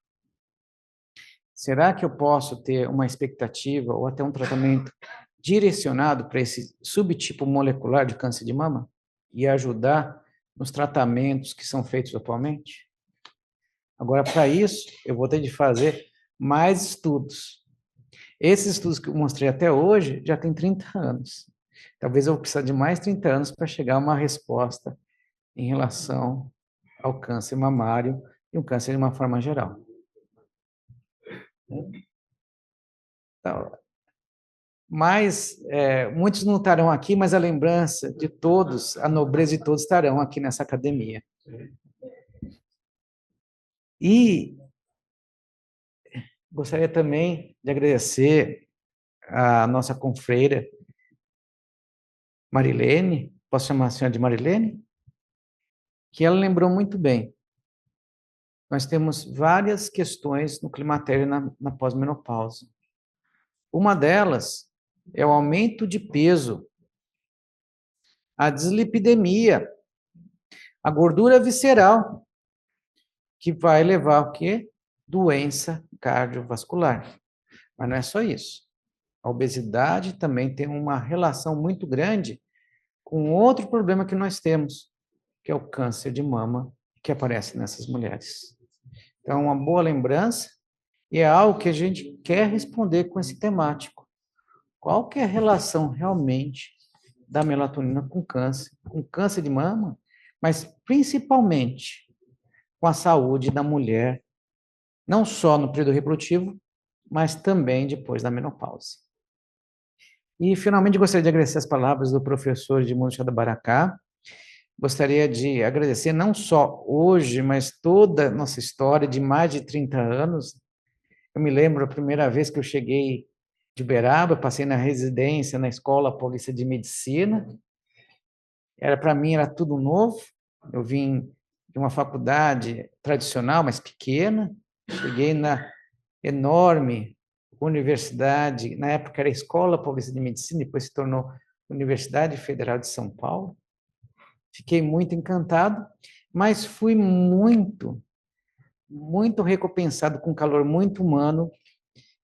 S2: Será que eu posso ter uma expectativa ou até um tratamento direcionado para esse subtipo molecular de câncer de mama e ajudar nos tratamentos que são feitos atualmente? Agora, para isso, eu vou ter de fazer mais estudos. Esses estudos que eu mostrei até hoje já tem 30 anos. Talvez eu vou precisar de mais 30 anos para chegar a uma resposta em relação ao câncer mamário e o câncer de uma forma geral. Então, mas muitos não estarão aqui, mas a lembrança de todos, a nobreza de todos estarão aqui nessa academia. E gostaria também de agradecer a nossa confreira Marilene, posso chamar a senhora de Marilene? Que ela lembrou muito bem. Nós temos várias questões no climatério na pós-menopausa. Uma delas é o aumento de peso, a dislipidemia, A gordura visceral, que vai levar o quê? Doença cardiovascular. Mas não é só isso. A obesidade também tem uma relação muito grande com outro problema que nós temos, que é o câncer de mama, que aparece nessas mulheres. Então, uma boa lembrança, e é algo que a gente quer responder com esse temático. Qual que é a relação realmente da melatonina com câncer de mama, mas principalmente com a saúde da mulher, não só no período reprodutivo, mas também depois da menopausa. E, finalmente, gostaria de agradecer as palavras do professor Edmundo Chadabaracá. Gostaria de agradecer não só hoje, mas toda a nossa história de mais de 30 anos. Eu me lembro a primeira vez que eu cheguei de Uberaba, passei na residência, na Escola Paulista de Medicina. Para mim, era tudo novo. Eu vim de uma faculdade tradicional, mas pequena. Cheguei na enorme universidade, na época era a Escola Paulista de Medicina, depois se tornou Universidade Federal de São Paulo. Fiquei muito encantado, mas fui muito recompensado com um calor muito humano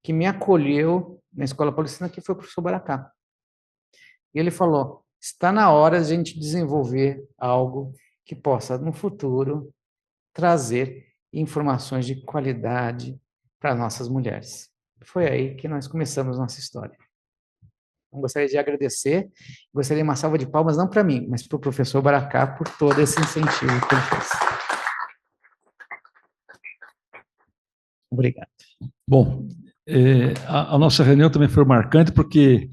S2: que me acolheu na Escola Paulista, que foi o professor Baracá. E ele falou, está na hora de a gente desenvolver algo que possa, no futuro, trazer informações de qualidade para nossas mulheres. Foi aí que nós começamos nossa história. Então, gostaria de agradecer, gostaria de uma salva de palmas, não para mim, mas para o professor Baracá, por todo esse incentivo que ele fez. Obrigado.
S1: Bom, a nossa reunião também foi marcante porque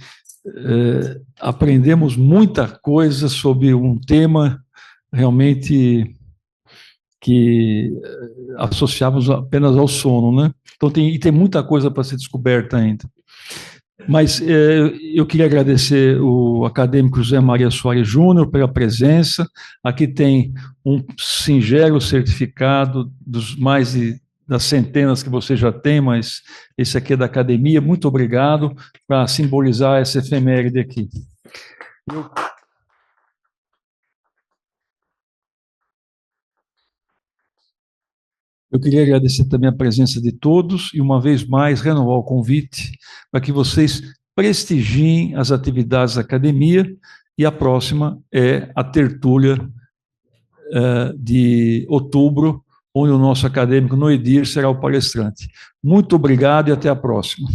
S1: aprendemos muita coisa sobre um tema realmente que associávamos apenas ao sono, né? Então tem muita coisa para ser descoberta ainda. Mas eu queria agradecer o acadêmico José Maria Soares Júnior pela presença. Aqui tem um singelo certificado dos das centenas que você já tem, mas esse aqui é da academia. Muito obrigado para simbolizar essa efeméride aqui. Eu queria agradecer também a presença de todos e, uma vez mais, renovar o convite para que vocês prestigiem as atividades da academia, e a próxima é a tertúlia de outubro, onde o nosso acadêmico Noedir será o palestrante. Muito obrigado e até a próxima.